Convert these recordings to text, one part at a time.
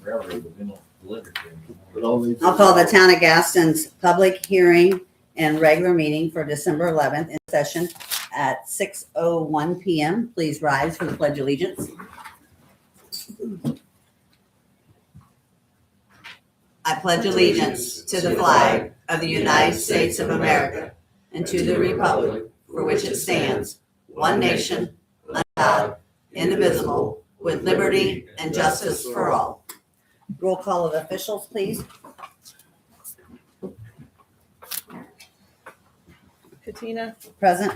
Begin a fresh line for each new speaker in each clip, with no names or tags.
railroad, but we don't deliver to them.
But all these.
I'll call the Town of Gaston's public hearing and regular meeting for December 11th in session at 6:01 p.m. Please rise for the Pledge of Allegiance. I pledge allegiance to the flag of the United States of America and to the republic for which it stands, one nation, under God, indivisible, with liberty and justice for all. Roll call of officials, please.
Katina,
Present.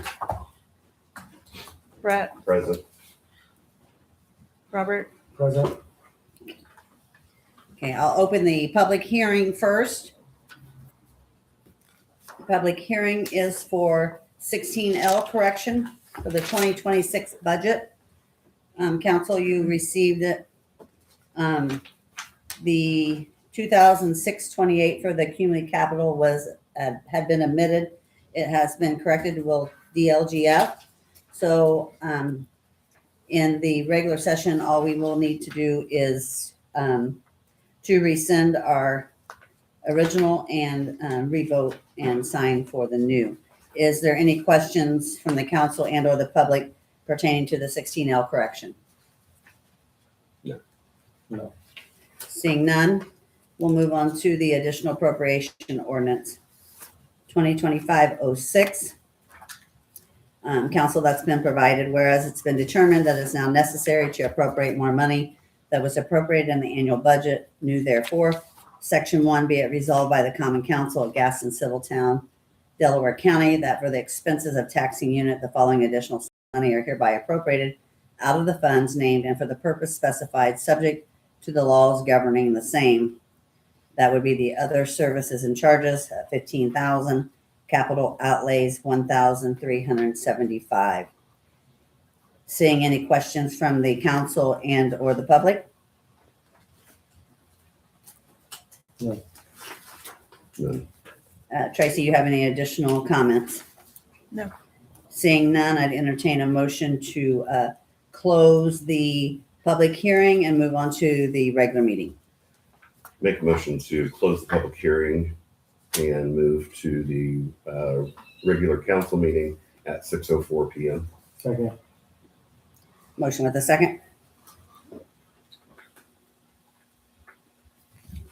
Brett,
Present.
Robert,
Present.
Okay, I'll open the public hearing first. Public hearing is for 16L correction for the 2026 budget. Council, you received it. The 2006-28 for the cumulative capital was had been omitted. It has been corrected with DLGF. So in the regular session, all we will need to do is to rescind our original and revote and sign for the new. Is there any questions from the council and or the public pertaining to the 16L correction?
No.
Seeing none, we'll move on to the additional appropriation ordinance 2025-06. Council, that's been provided, whereas it's been determined that it's now necessary to appropriate more money that was appropriated in the annual budget. New therefore, Section 1, be it resolved by the Common Council of Gaston Civil Town, Delaware County, that for the expenses of taxing unit, the following additional money are hereby appropriated out of the funds named and for the purpose specified, subject to the laws governing the same. That would be the other services and charges at $15,000, capital outlays $1,375. Seeing any questions from the council and or the public?
No. None.
Traci, you have any additional comments?
No.
Seeing none, I'd entertain a motion to close the public hearing and move on to the regular meeting.
Make a motion to close the public hearing and move to the regular council meeting at 6:04 p.m.
Second.
Motion with a second.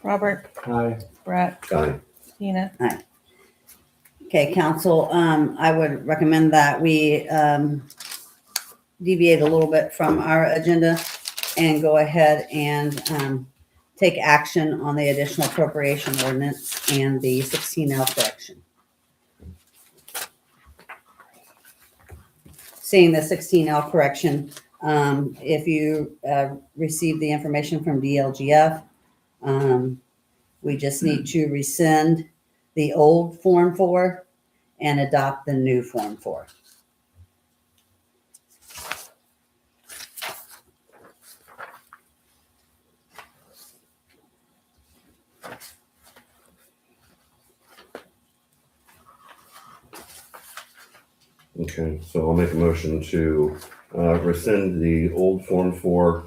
Robert,
Aye.
Brett,
Aye.
Katina,
Okay, council, I would recommend that we deviate a little bit from our agenda and go ahead and take action on the additional appropriation ordinance and the 16L correction. Seeing the 16L correction, if you receive the information from DLGF, we just need to rescind the old Form 4 and adopt the new Form 4.
Okay, so I'll make a motion to rescind the old Form 4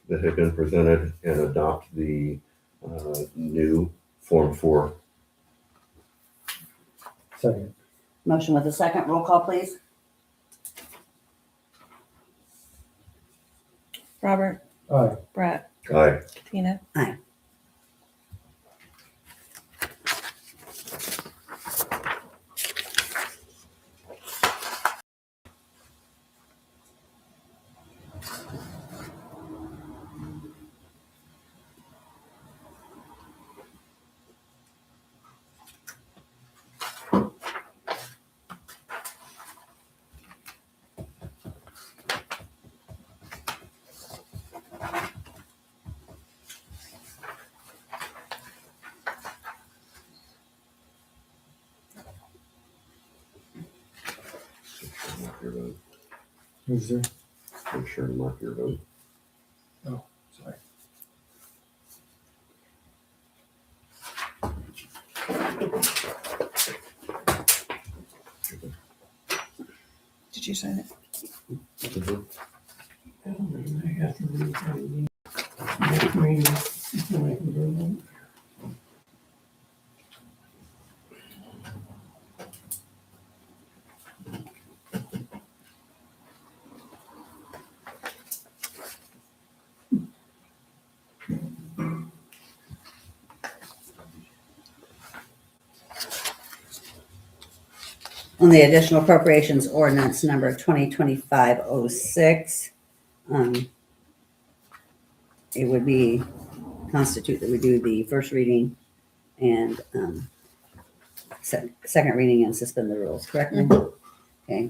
that had been presented and adopt the new Form 4.
Second.
Motion with a second. Roll call, please.
Robert,
Aye.
Brett,
Aye.
Katina,
Mark your vote.
Who's there?
Make sure to mark your vote.
Oh, sorry.
did you sign it?
Mhm.
I have to read
training. Adjournment.
On the additional appropriations ordinance number 2025-06, it would be constitute that we do the first reading and second reading and suspend the rules, correct? Okay,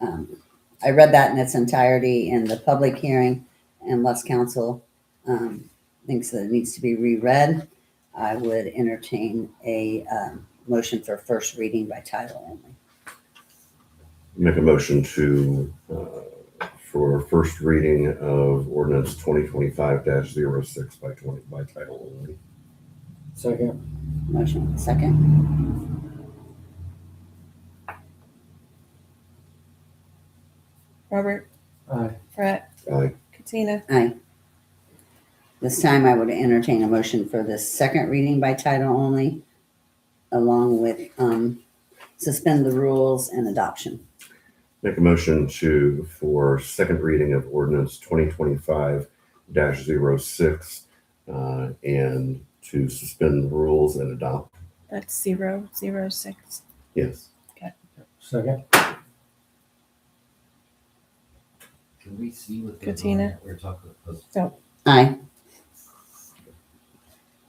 I read that in its entirety in the public hearing, unless council thinks that it needs to be reread. I would entertain a motion for first reading by title only.
Make a motion to, for first reading of ordinance 2025-06 by title only.
Second.
Motion second.
Robert,
Aye.
Brett,
Aye.
Katina,
Aye. This time I would entertain a motion for the second reading by title only, along with suspend the rules and adoption.
Make a motion for second reading of ordinance 2025-06 and to suspend the rules and adopt.
that's 006.
Yes.
Second.
Can we see what they're
Katina.
We're talking about.
Aye.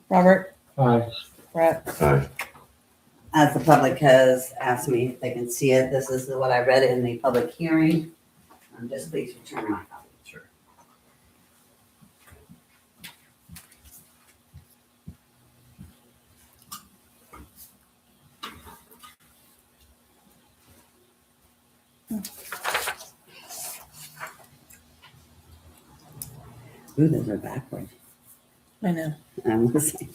Robert,
Aye.
Brett,
Aye.
As the public has asked me if they can see it, this is what I read in the public hearing. Just please return my copy.
Sure.
Ooh, those are backwards.
I know.
I'm listening.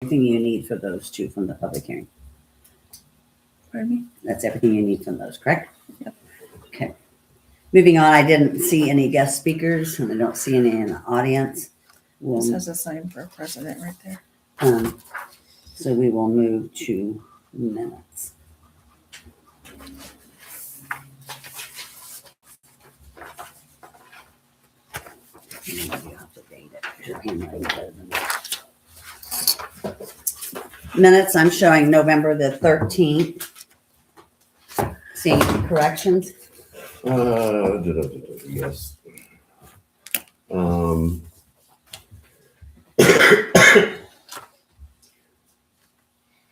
Everything you need for those two from the public hearing.
Pardon me?
That's everything you need from those, correct?
Yep.
Okay. Moving on, I didn't see any guest speakers and I don't see any in the audience.
This
We'll,
has a sign for president right there.
so we will move to minutes. You have to date it. Your handwriting better than that. Minutes, I'm showing November the 13th. See any corrections?
Yes.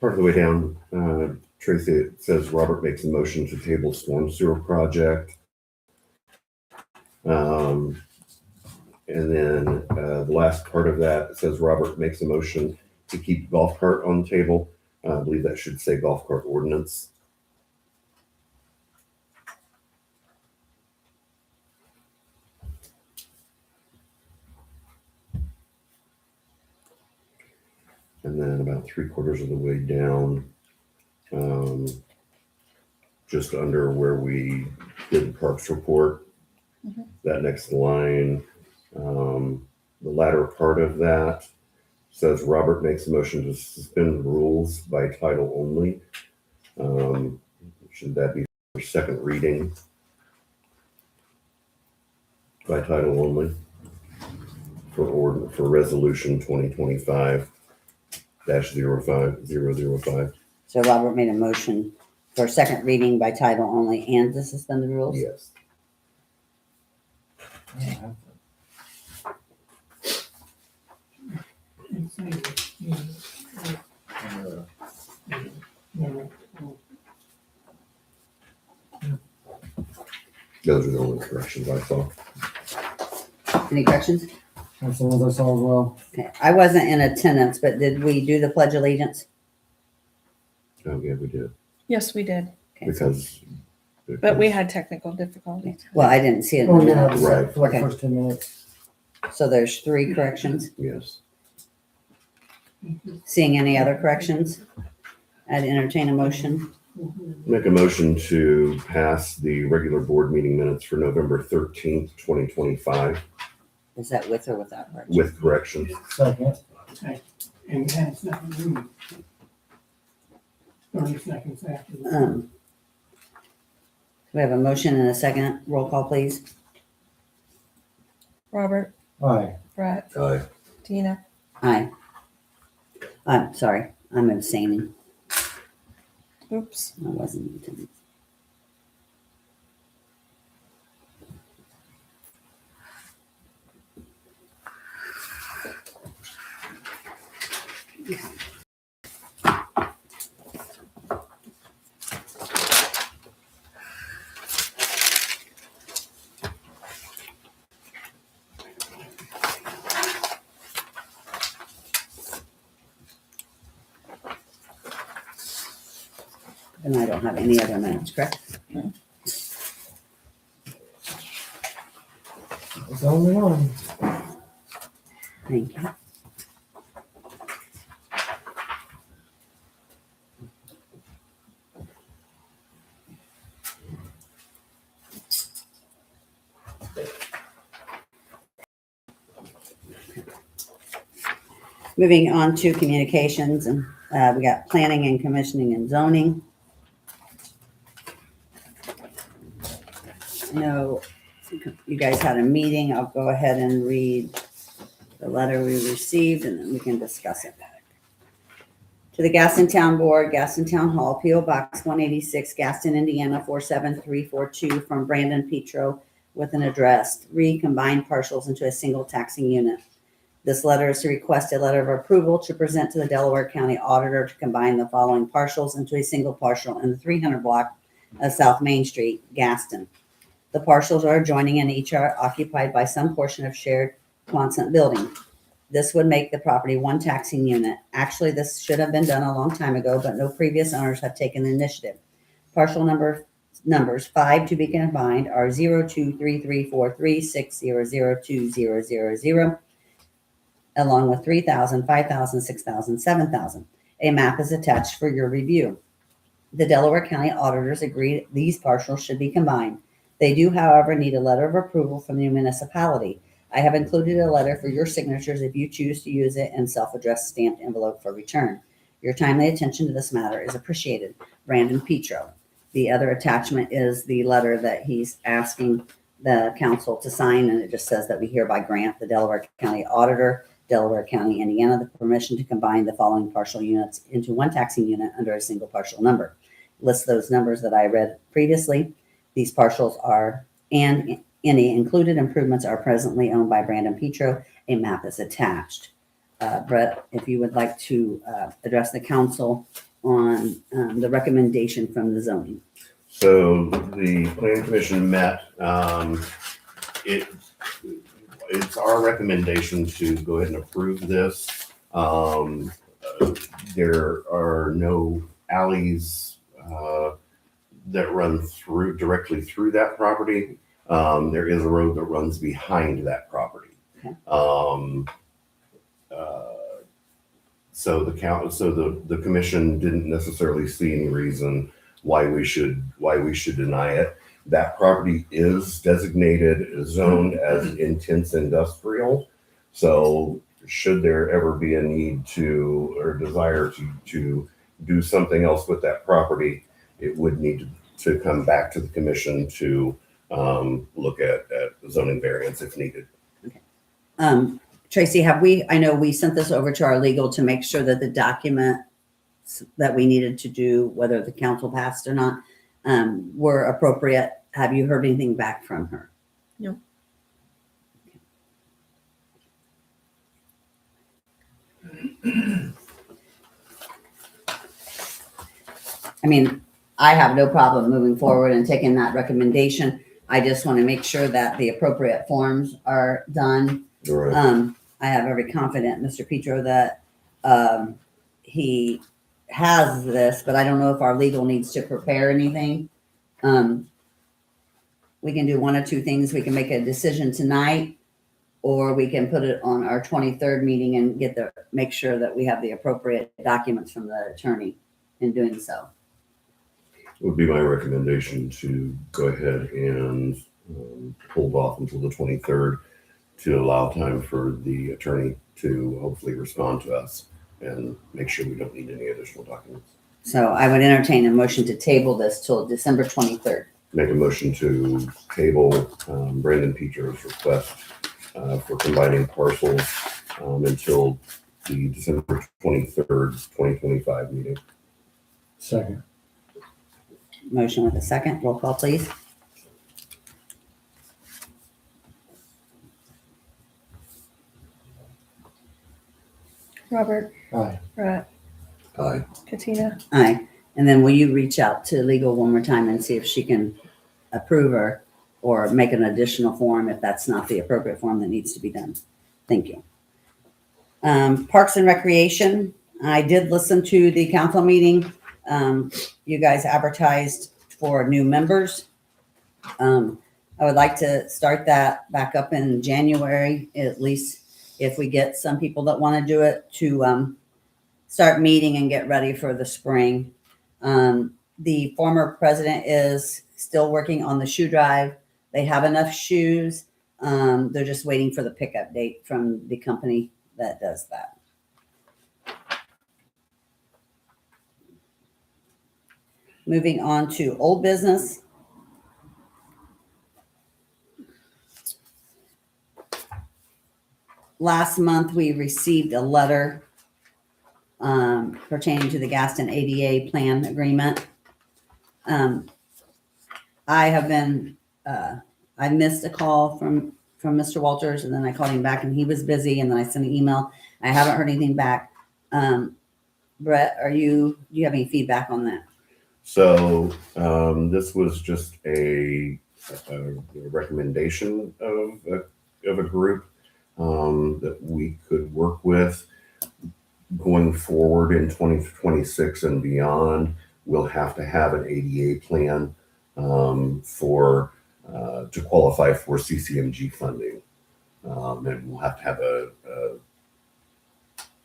Part of the way down, Traci, it says Robert makes a motion to table storm sewer project. And then the last part of that says Robert makes a motion to keep golf cart on the table. I believe that should say golf cart ordinance. And then about 3/4 of the way down, just under where we did the parks report, that next line, the latter part of that says Robert makes a motion to suspend rules by title only. Should that be for second reading by title only for resolution 2025-05005?
So Robert made a motion for second reading by title only and to suspend the rules?
Yes. Those are the only corrections I saw.
Any corrections?
That's the ones I saw as well.
Okay, I wasn't in attendance, but did we do the Pledge of Allegiance?
Oh, yeah, we did.
Yes, we did,
Okay, so-
but we had technical difficulties.
Well, I didn't see it. in
Oh,
the
yeah,
minutes.
Right.
for like the
Okay.
first 10 minutes.
So there's 3 corrections.
Yes.
Seeing any other corrections? I'd entertain a motion.
Make a motion to pass the regular board meeting minutes for November 13th, 2025
Is that with or without correction?
with corrections.
Second.
And it's not moving. 30 seconds after.
We have a motion and a second. Roll call, please.
Robert,
Aye.
Brett,
Aye.
Tina,
Aye. I'm sorry, I'm abstaining.
oops.
I wasn't in attendance. And I don't have any other minutes, correct?
It's only one.
Thank you. Moving on to communications, and we got planning and commissioning and zoning. I know you guys had a meeting. I'll go ahead and read the letter we received and then we can discuss it. To the Gaston Town Board, Gaston Town Hall, P.O. Box 186, Gaston, Indiana 47342, from Brandon Petro with an address, 3 combined parcels into a single taxing unit. This letter is to request a letter of approval to present to the Delaware County Auditor to combine the following parcels into a single parcel in the 300 block of South Main Street, Gaston. The parcels are adjoining and each are occupied by some portion of shared Quonset building. This would make the property one taxing unit. Actually, this should have been done a long time ago, but no previous owners have taken the initiative. Parcel numbers 5 to be combined are 023343600200, along with 3,000, 5,000, 6,000, 7,000. A map is attached for your review. The Delaware County auditors agreed these parcels should be combined. They do, however, need a letter of approval from the municipality. I have included a letter for your signatures if you choose to use it in self-addressed stamped envelope for return. Your timely attention to this matter is appreciated. Brandon Petro. The other attachment is the letter that he's asking the council to sign, and it just says that we hereby grant the Delaware County Auditor, Delaware County, Indiana, the permission to combine the following partial units into one taxing unit under a single partial number. List those numbers that I read previously. These parcels are, and any included improvements are presently owned by Brandon Petro. A map is attached. Brett, if you would like to address the council on the recommendation from the zoning.
So the planning commission met. It's our recommendation to go ahead and approve this. There are no alleys that run directly through that property. There is a road that runs behind that property.
Okay.
So the commission didn't necessarily see any reason why we should deny it. That property is designated, zoned as intense industrial. So should there ever be a need to or desire to do something else with that property, it would need to come back to the commission to look at zoning variance if needed.
Traci, I know we sent this over to our legal to make sure that the documents that we needed to do, whether the council passed or not, were appropriate. Have you heard anything back from her?
No.
I mean, I have no problem moving forward and taking that recommendation. I just want to make sure that the appropriate forms are done
Right.
I have every confidence, Mr. Petro, that he has this, but I don't know if our legal needs to prepare anything. We can do one of two things. We can make a decision tonight, or we can put it on our 23rd meeting and make sure that we have the appropriate documents from the attorney in doing so.
Would be my recommendation to go ahead and hold off until the 23rd to allow time for the attorney to hopefully respond to us and make sure we don't need any additional documents.
So I would entertain a motion to table this till December 23rd.
Make a motion to table Brandon Peter's request for combining parcels until the December 23rd, 2025 meeting.
Second.
Motion with a second. Roll call, please.
Robert,
Aye.
Brett,
Aye.
Katina.
Aye. And then will you reach out to legal one more time and see if she can approve her or make an additional form if that's not the appropriate form that needs to be done? Thank you. Parks and Recreation. I did listen to the council meeting. You guys advertised for new members. I would like to start that back up in January, at least if we get some people that want to do it, to start meeting and get ready for the spring. The former president is still working on the shoe drive. They have enough shoes. They're just waiting for the pickup date from the company that does that. Moving on to old business. Last month, we received a letter pertaining to the Gaston ADA plan agreement. I missed a call from Mr. Walters, and then I called him back and he was busy, and then I sent an email. I haven't heard anything back. Brett, do you have any feedback on that?
So this was just a recommendation of a group that we could work with going forward in 2026 and beyond. We'll have to have an ADA plan to qualify for CCMG funding, and we'll have to have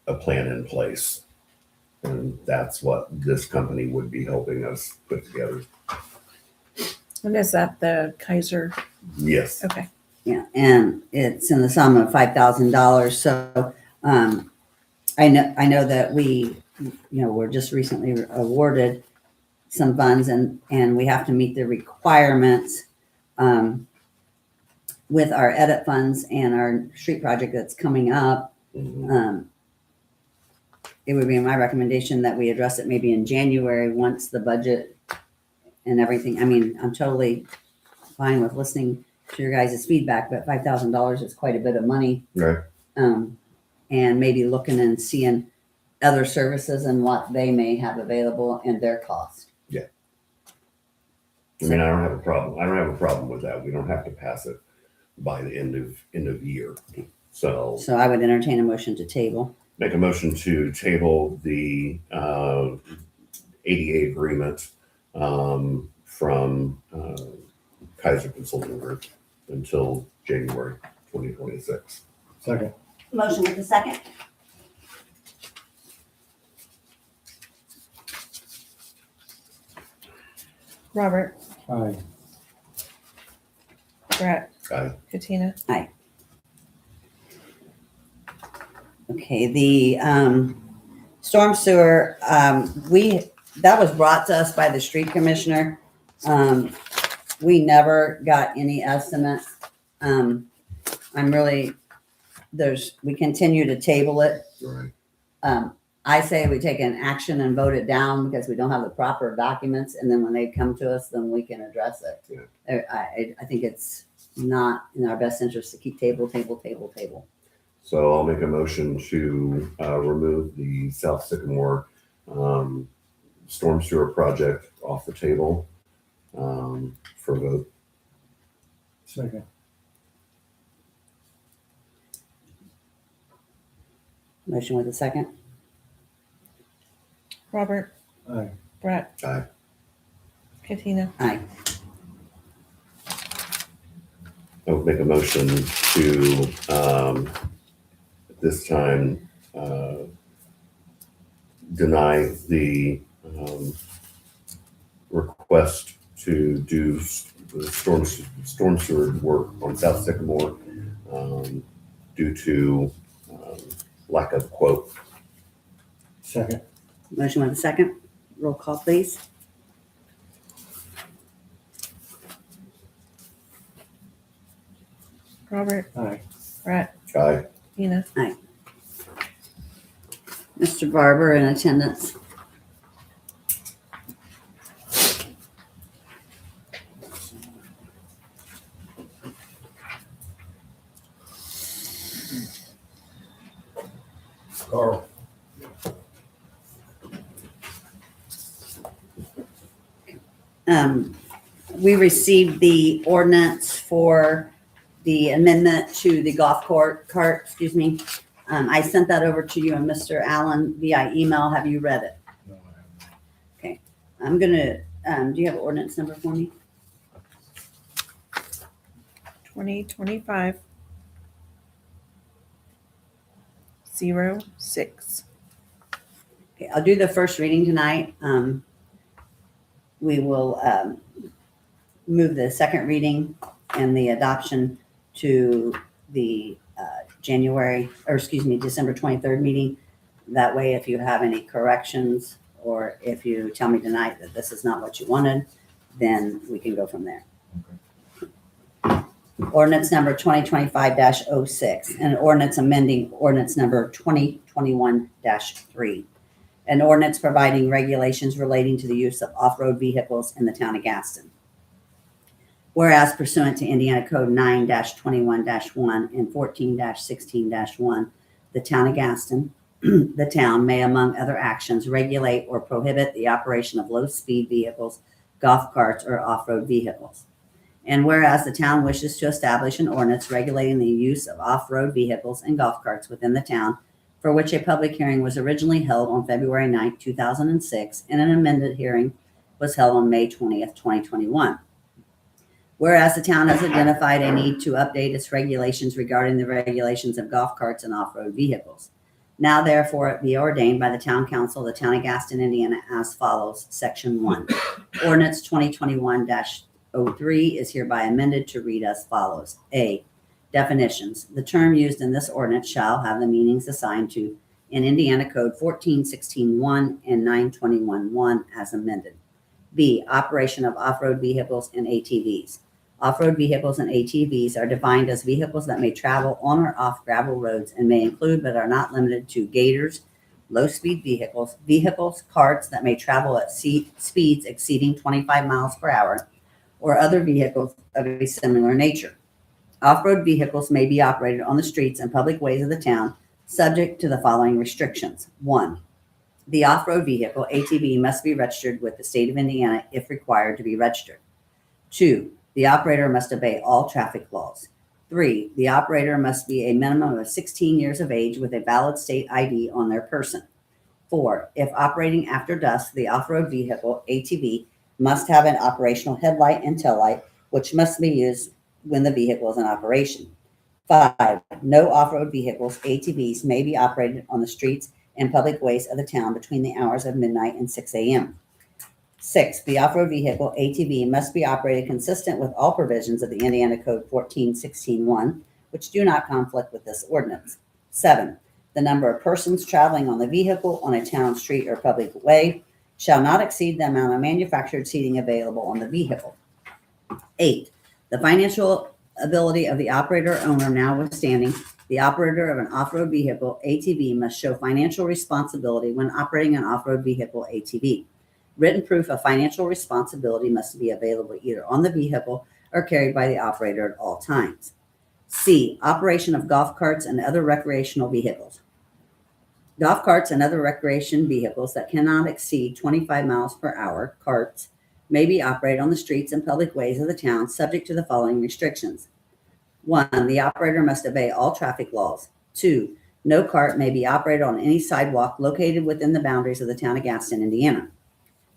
a plan in place. And that's what this company would be helping us put together.
And is that the Kaiser?
Yes.
Okay.
Yeah, and it's in the sum of $5,000. So I know that we're just recently awarded some funds, and we have to meet the requirements with our edit funds and our street project that's coming up.
Mhm.
It would be my recommendation that we address it maybe in January once the budget and everything. I mean, I'm totally fine with listening to your guys' feedback, but $5,000 is quite a bit of money.
Right.
And maybe looking and seeing other services and what they may have available and their cost.
I mean, I don't have a problem. I don't have a problem with that. We don't have to pass it by the end of year. So
So I would entertain a motion to table.
make a motion to table the ADA agreement from Kaiser Consulting Group until January 2026.
Second.
Motion with a second.
Robert,
Aye.
Brett,
Aye.
Katina.
Okay, the storm sewer, that was brought to us by the street commissioner. We never got any estimates. We continue to table it.
Right.
I say we take an action and vote it down because we don't have the proper documents, and then when they come to us, then we can address it.
Yeah.
I think it's not in our best interest to keep table.
So I'll make a motion to remove the South Sycamore storm sewer project off the table for vote.
Second.
Motion with a second.
Robert,
Aye.
Brett,
Aye.
Katina,
Aye.
I would make a motion to, at this time, deny the request to do the storm sewer work on South Sycamore due to lack of quote.
Second.
Motion with a second. Roll call, please.
Robert,
Aye.
Brett,
Aye.
Katina,
Mr. Barber in attendance.
Carl.
We received the ordinance for the amendment to the golf cart, excuse me. I sent that over to you and Mr. Allen via email. Have you read it?
No, I haven't.
I'm gonna, do you have an ordinance number for me?
2025 06.
Okay, I'll do the first reading tonight. We will move the second reading and the adoption to the December 23rd meeting. That way, if you have any corrections or if you tell me tonight that this is not what you wanted, then we can go from there. Ordinance number 2025-06, an ordinance amending ordinance number 2021-3. An ordinance providing regulations relating to the use of off-road vehicles in the town of Gaston. Whereas pursuant to Indiana Code 9-21-1 and 14-16-1, the town of Gaston, the town may, among other actions, regulate or prohibit the operation of low-speed vehicles, golf carts, or off-road vehicles. And whereas the town wishes to establish an ordinance regulating the use of off-road vehicles and golf carts within the town, for which a public hearing was originally held on February 9, 2006, and an amended hearing was held on May 20th, 2021. Whereas the town has identified a need to update its regulations regarding the regulations of golf carts and off-road vehicles. Now therefore it be ordained by the town council of the town of Gaston, Indiana as follows. Section 1. Ordinance 2021-03 is hereby amended to read as follows. A. Definitions. The term used in this ordinance shall have the meanings assigned to in Indiana Code 1416-1 and 921-1 as amended. B. Operation of off-road vehicles and ATVs. Off-road vehicles and ATVs are defined as vehicles that may travel on or off gravel roads and may include but are not limited to gators, low-speed vehicles, carts that may travel at speeds exceeding 25 miles per hour, or other vehicles of a similar nature. Off-road vehicles may be operated on the streets and public ways of the town, subject to the following restrictions. 1. The off-road vehicle, ATV, must be registered with the state of Indiana if required to be registered. 2. The operator must obey all traffic laws. 3. The operator must be a minimum of 16 years of age with a valid state ID on their person. 4. If operating after dusk, the off-road vehicle, ATV, must have an operational headlight and taillight, which must be used when the vehicle is in operation. 5. No off-road vehicles, ATVs, may be operated on the streets and public ways of the town between the hours of midnight and 6 a.m. 6. The off-road vehicle, ATV, must be operated consistent with all provisions of the Indiana Code 1416-1, which do not conflict with this ordinance. 7. The number of persons traveling on the vehicle on a town street or public way shall not exceed the amount of manufactured seating available on the vehicle. 8. The financial ability of the operator or owner notwithstanding, the operator of an off-road vehicle, ATV, must show financial responsibility when operating an off-road vehicle, ATV. Written proof of financial responsibility must be available either on the vehicle or carried by the operator at all times. C. Operation of golf carts and other recreational vehicles. Golf carts and other recreation vehicles that cannot exceed 25 miles per hour, carts, may be operated on the streets and public ways of the town subject to the following restrictions. 1. The operator must obey all traffic laws. 2. No cart may be operated on any sidewalk located within the boundaries of the town of Gaston, Indiana.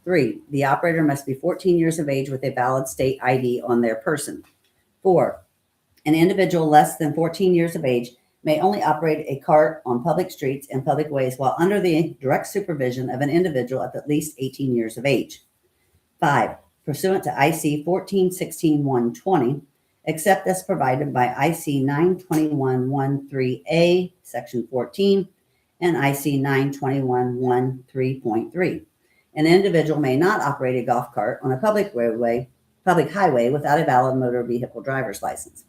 3, the operator must be 14 years of age with a valid state ID on their person. 4, an individual less than 14 years of age may only operate a cart on public streets and public ways while under the direct supervision of an individual of at least 18 years of age. 5, pursuant to IC 1416-120, except as provided by IC 921-13A, Section 14, and IC 921-13.3. An individual may not operate a golf cart on a public highway without a valid motor vehicle driver's license.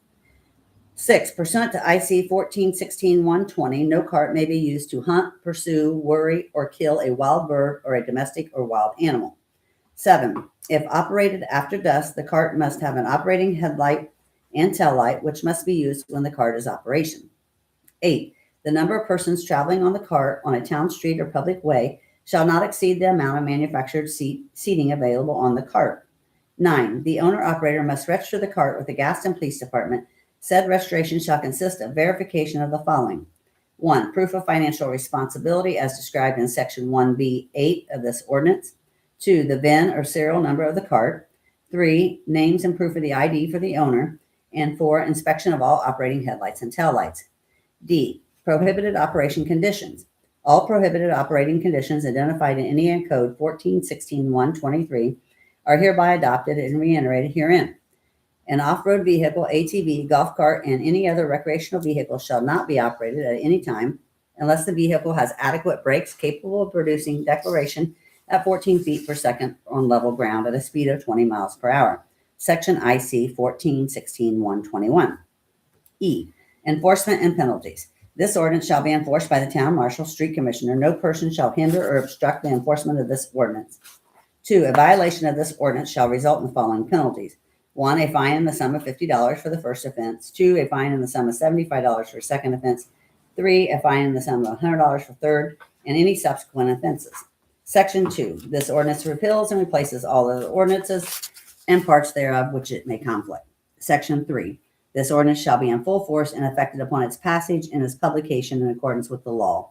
6, pursuant to IC 1416-120, no cart may be used to hunt, pursue, worry, or kill a wild bird or a domestic or wild animal. 7, if operated after dusk, the cart must have an operating headlight and tail light, which must be used when the cart is operation. 8, the number of persons traveling on the cart on a town street or public way shall not exceed the amount of manufactured seating available on the cart. 9, the owner-operator must register the cart with the Gaston Police Department. Said registration shall consist of verification of the following. 1, proof of financial responsibility as described in Section 1B8 of this ordinance. 2, the VIN or serial number of the cart. 3, names and proof of the ID for the owner. And 4, inspection of all operating headlights and taillights. D, prohibited operation conditions. All prohibited operating conditions identified in Indiana Code 1416-123 are hereby adopted and reiterated herein. An off-road vehicle, ATV, golf cart, and any other recreational vehicle shall not be operated at any time unless the vehicle has adequate brakes capable of producing deceleration at 14 feet per second on level ground at a speed of 20 miles per hour. Section IC 1416-121. E, enforcement and penalties. This ordinance shall be enforced by the town marshal, street commissioner. No person shall hinder or obstruct the enforcement of this ordinance. 2, a violation of this ordinance shall result in the following penalties. 1, a fine in the sum of $50 for the first offense. 2, a fine in the sum of $75 for second offense. 3, a fine in the sum of $100 for third and any subsequent offenses. Section 2, this ordinance repeals and replaces all other ordinances and parts thereof which it may conflict. Section 3, this ordinance shall be in full force and effected upon its passage and its publication in accordance with the law.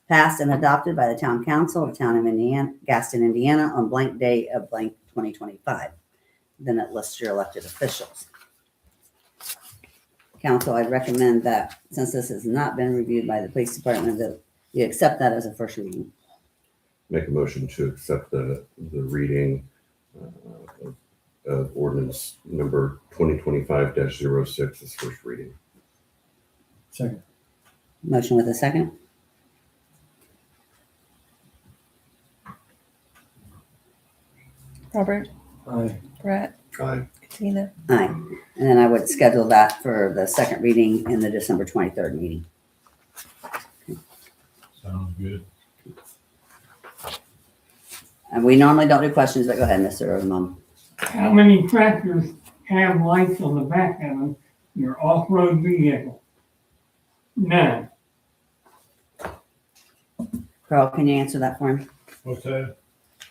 Passed and adopted by the Town Council of the Town of Indiana, Gaston, Indiana on blank day of blank 2025. Then it lists your elected officials. Council, I'd recommend that since this has not been reviewed by the police department, that you accept that as a first reading.
Make a motion to accept the reading of ordinance number 2025-06 as first reading.
Second.
Motion with a second.
Robert,
Aye.
Brett,
Aye.
Katina.
Aye. And then I would schedule that for the second reading in the December 23rd meeting.
Sounds good.
And we normally don't do questions, but go ahead, Mr. Rosenbaum.
How many tractors have lights on the back of them? They're off-road vehicle. None.
Carl, can you answer that for him?
What's that?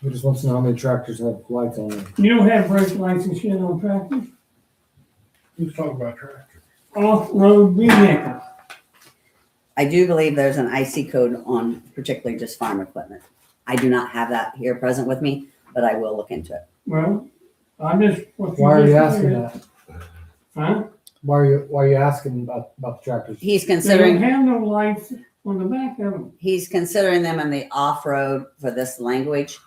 Who just wants to know how many tractors have lights on them?
You don't have brake lights and shit on tractors?
Who's talking about tractor?
Off-road vehicle.
I do believe there's an IC code on particularly just farm equipment. I do not have that here present with me, but I will look into it.
Well, I just.
Why are you asking that?
Huh?
Why are you asking about the tractors?
He's
They don't
considering
have no lights on the back of them.
them in the off-road for this language,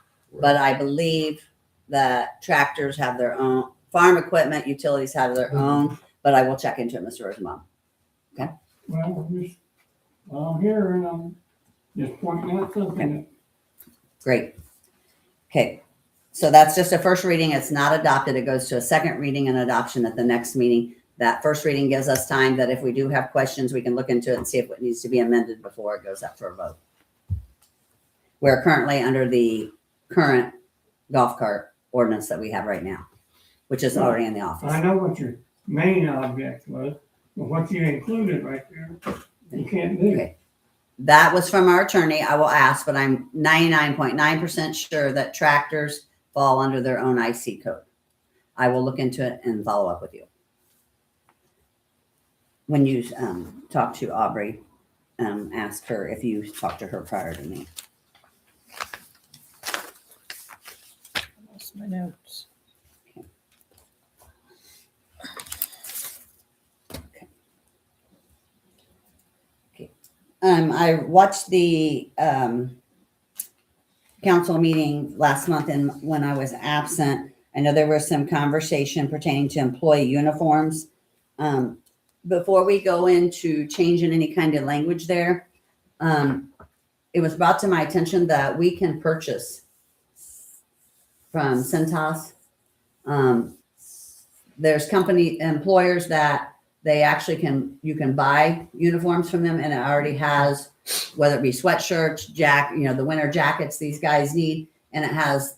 but I believe that tractors have their own, farm equipment, utilities have their own, but I will check into it, Mr. Rosenbaum.
Well, I'm here and I'm just pointing out something.
Great. Okay, so that's just a first reading. It's not adopted. It goes to a second reading and adoption at the next meeting. That first reading gives us time that if we do have questions, we can look into it and see if it needs to be amended before it goes up for a vote. We're currently under the current golf cart ordinance that we have right now, which is already in the office.
I know what your main object was, but what you included right there, you can't do.
Okay. That was from our attorney. I will ask, but I'm 99.9% sure that tractors fall under their own IC code. I will look into it and follow up with you. When you talk to Aubrey, ask her if you talked to her prior to me.
Lost my notes.
I watched the council meeting last month, and when I was absent, I know there was some conversation pertaining to employee uniforms. Before we go into changing any kind of language there, it was brought to my attention that we can purchase from Centos. There's company employers that they actually you can buy uniforms from them, and it already has, whether it be sweatshirts, the winter jackets these guys need, and it has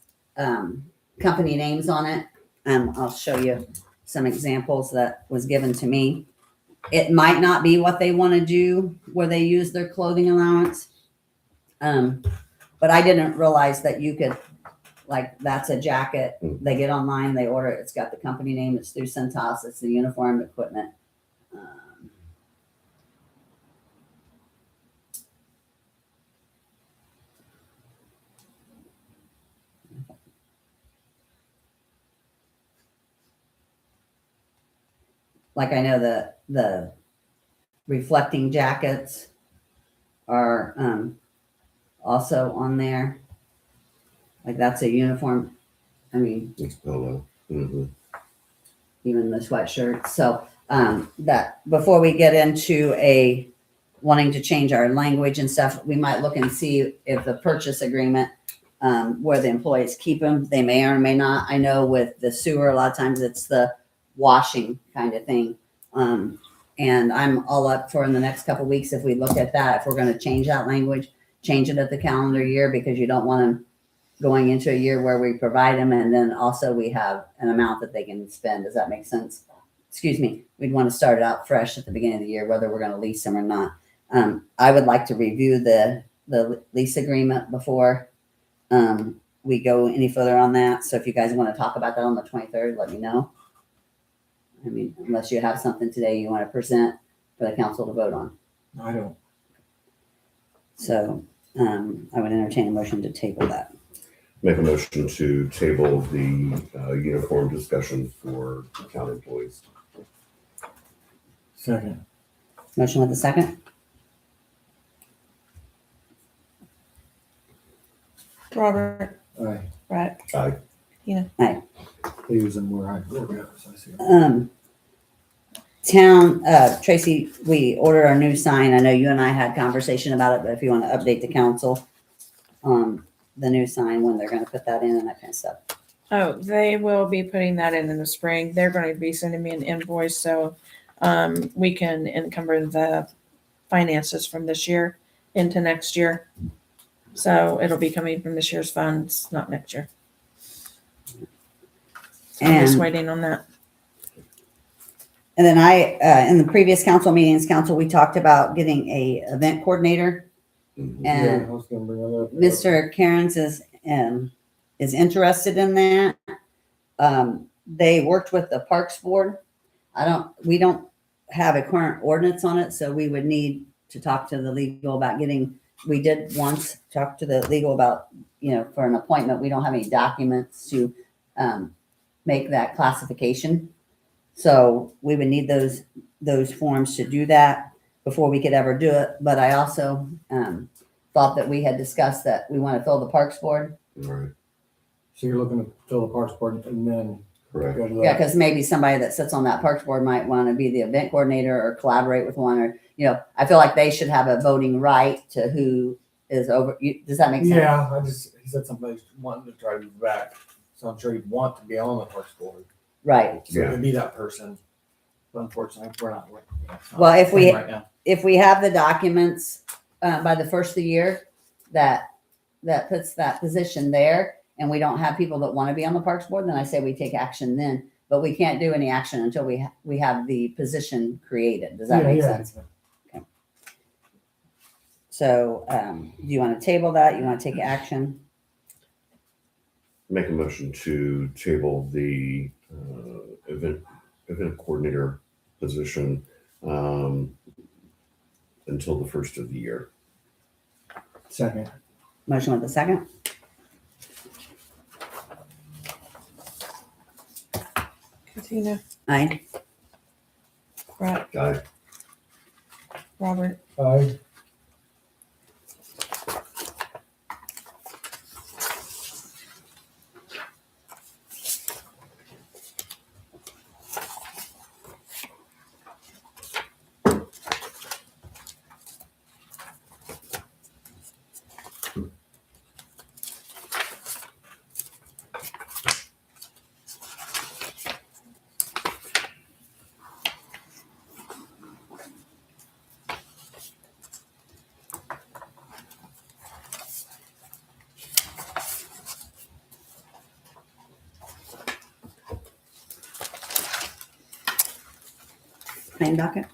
company names on it. I'll show you some examples that was given to me. It might not be what they want to do where they use their clothing allowance. But I didn't realize that you could, like, that's a jacket. They get online, they order it. It's got the company name. It's through Centos. It's the uniform equipment. Like, I know the reflecting jackets are also on there. Like, that's a uniform. I mean,
It's polo. Mm-hmm.
even the sweatshirt. So that before we get into wanting to change our language and stuff, we might look and see if the purchase agreement where the employees keep them, they may or may not. I know with the sewer, a lot of times it's the washing kind of thing. And I'm all up for in the next couple of weeks, if we look at that, if we're going to change that language, change it at the calendar year, because you don't want them going into a year where we provide them and then also we have an amount that they can spend. Does that make sense? Excuse me. We'd want to start it out fresh at the beginning of the year, whether we're going to lease them or not. I would like to review the lease agreement before we go any further on that. So if you guys want to talk about that on the 23rd, let me know. I mean, unless you have something today you want to present for the council to vote on.
I don't.
So I would entertain a motion to table that.
Make a motion to table the uniform discussion for town employees.
Second.
Motion with a second.
Robert,
Aye.
Brett,
Aye.
They use them where I work at, so I see them.
Tracy, we ordered our new sign. I know you and I had conversation about it, but if you want to update the council on the new sign, when they're going to put that in and that kind of stuff.
oh, they will be putting that in the spring. They're going to be sending me an invoice so we can encumber the finances from this year into next year. So it'll be coming from this year's funds, not next year. I'm just waiting on that.
And then in the previous council meetings, we talked about getting a event coordinator.
Mhm.
And
Yeah, I was gonna bring that up.
Mr. Cairns is interested in that. They worked with the Parks Board. We don't have a current ordinance on it, so we would need to talk to the legal about we did once talk to the legal about, for an appointment, we don't have any documents to make that classification. So we would need those forms to do that before we could ever do it. But I also thought that we had discussed that we want to fill the Parks Board.
All right.
So you're looking to fill the Parks Board and then
Correct.
go to
Yeah,
that.
because maybe somebody that sits on that Parks Board might want to be the event coordinator or collaborate with one, or, I feel like they should have a voting right to who is over. Does that make sense?
Yeah, he said somebody's wanting to try to move back. So I'm sure he'd want to be on the Parks Board.
Right.
So
Yeah.
it'd be that person. But unfortunately, we're not.
Well, if we-
right now.
If we have the documents by the first of the year, that puts that position there, and we don't have people that want to be on the Parks Board, then I say we take action then. But we can't do any action until we have the position created. Does that make sense? So do you want to table that? You want to take action?
Make a motion to table the event coordinator position until the first of the year.
Second.
Motion with a second.
Katina,
Aye.
Brett,
Aye.
Robert,
Aye.
Claim docket.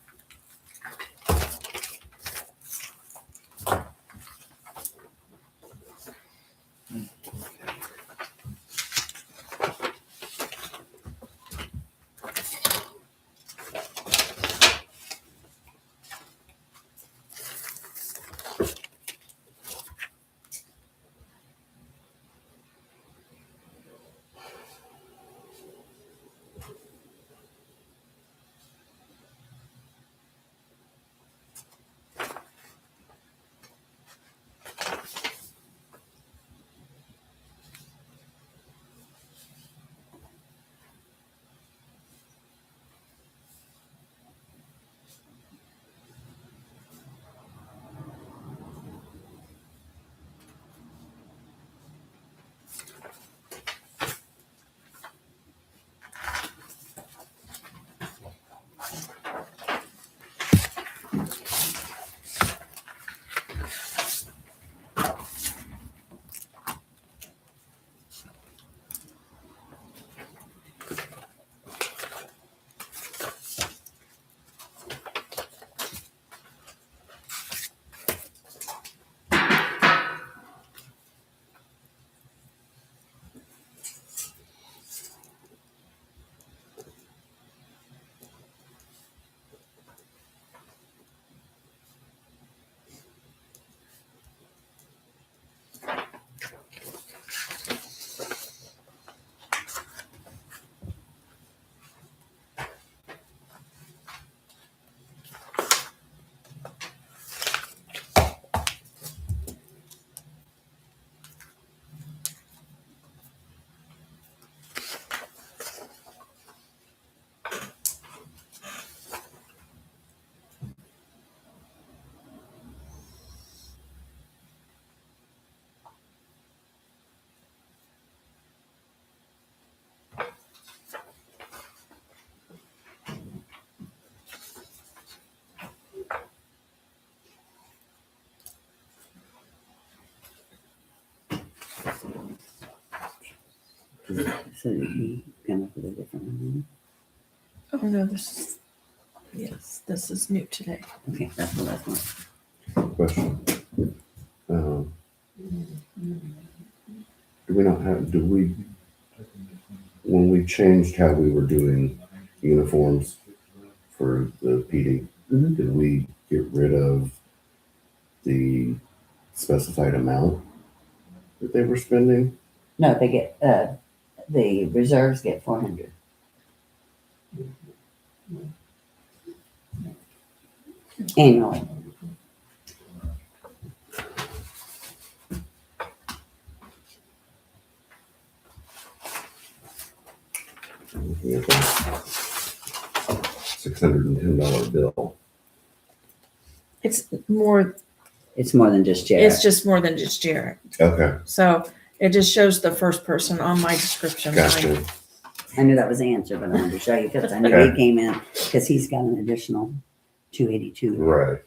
So you come up with a different one.
oh no, this is new today.
Okay, that's the last one.
Question. When we changed how we were doing uniforms for the PD,
Mhm.
did we get rid of the specified amount that they were spending?
No, they get, the reserves get 400. Annually.
$610 bill.
It's more,
It's more than just Jared.
it's just more than just Jared.
Okay,
So it just shows the first person on my description line.
gotcha.
I knew that was the answer, but I wanted to show you because I knew
Okay.
he came in because he's got an additional 282.
Right.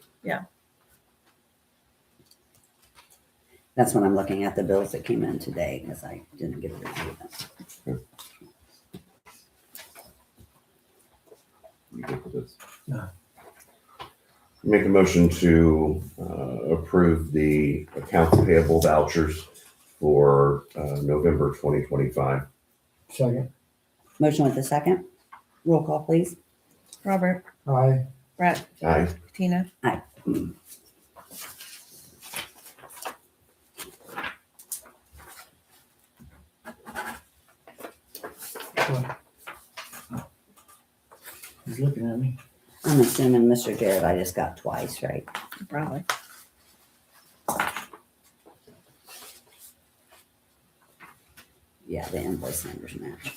That's when I'm looking at the bills that came in today because I didn't get to review them.
You good with this?
No.
Make a motion to approve the accounts payable vouchers for November 2025.
Second.
Motion with a second. Roll call, please.
Robert,
Aye.
Brett,
Aye.
Katina,
He's looking at me.
I'm assuming Mr. Jared, I just got twice, right?
Probably.
Yeah, the invoice numbers match.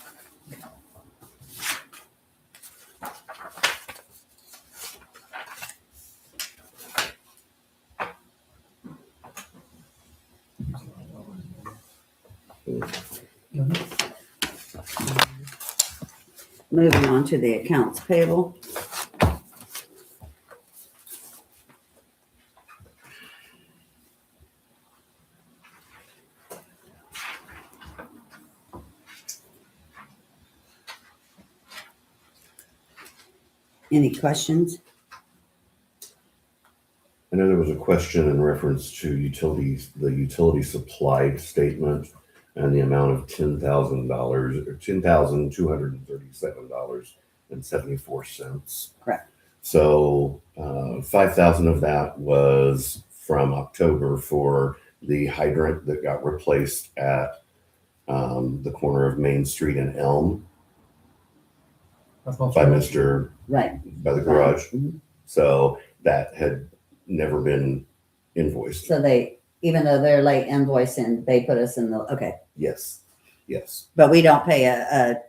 Moving on to the accounts payable. Any questions?
I know there was a question in reference to utilities, the utility supplied statement and the amount of $10,000 or $10,237.74.
Correct.
So 5,000 of that was from October for the hydrant that got replaced at the corner of Main Street and Elm
That's most
by
of it.
Mr.
Right.
by the garage.
Mhm.
So that had never been invoiced.
So they, even though they're late invoicing, they put us in the, okay.
Yes, yes,
But we don't pay a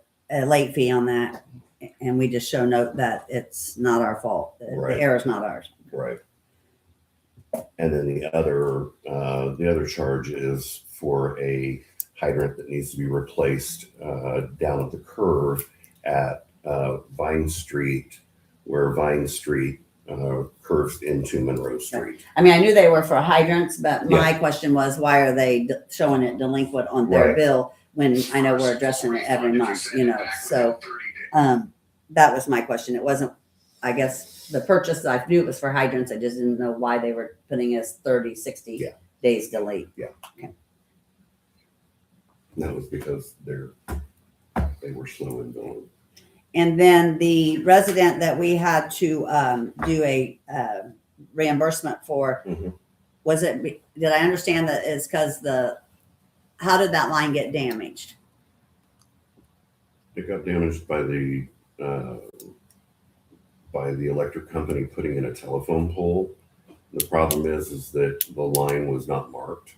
late fee on that. And we just show note that it's not our fault. The
Right.
error's not ours.
right. And then the other charge is for a hydrant that needs to be replaced down at the curve at Vine Street, where Vine Street curves into Monroe Street.
I mean, I knew they were for hydrants, but my question was, why are they showing it delinquent on their
Right.
bill when I know we're addressing it every month, you know? So that was my question. It wasn't, I guess, the purchase, I knew it was for hydrants. I just didn't know why they were putting us 30, 60
Yeah.
days delayed.
And that was because they were slow in billing.
And then the resident that we had to do a reimbursement for,
Mhm.
was it, did I understand that it's because how did that line get damaged?
It got damaged by the electric company putting in a telephone pole. The problem is that the line was not marked.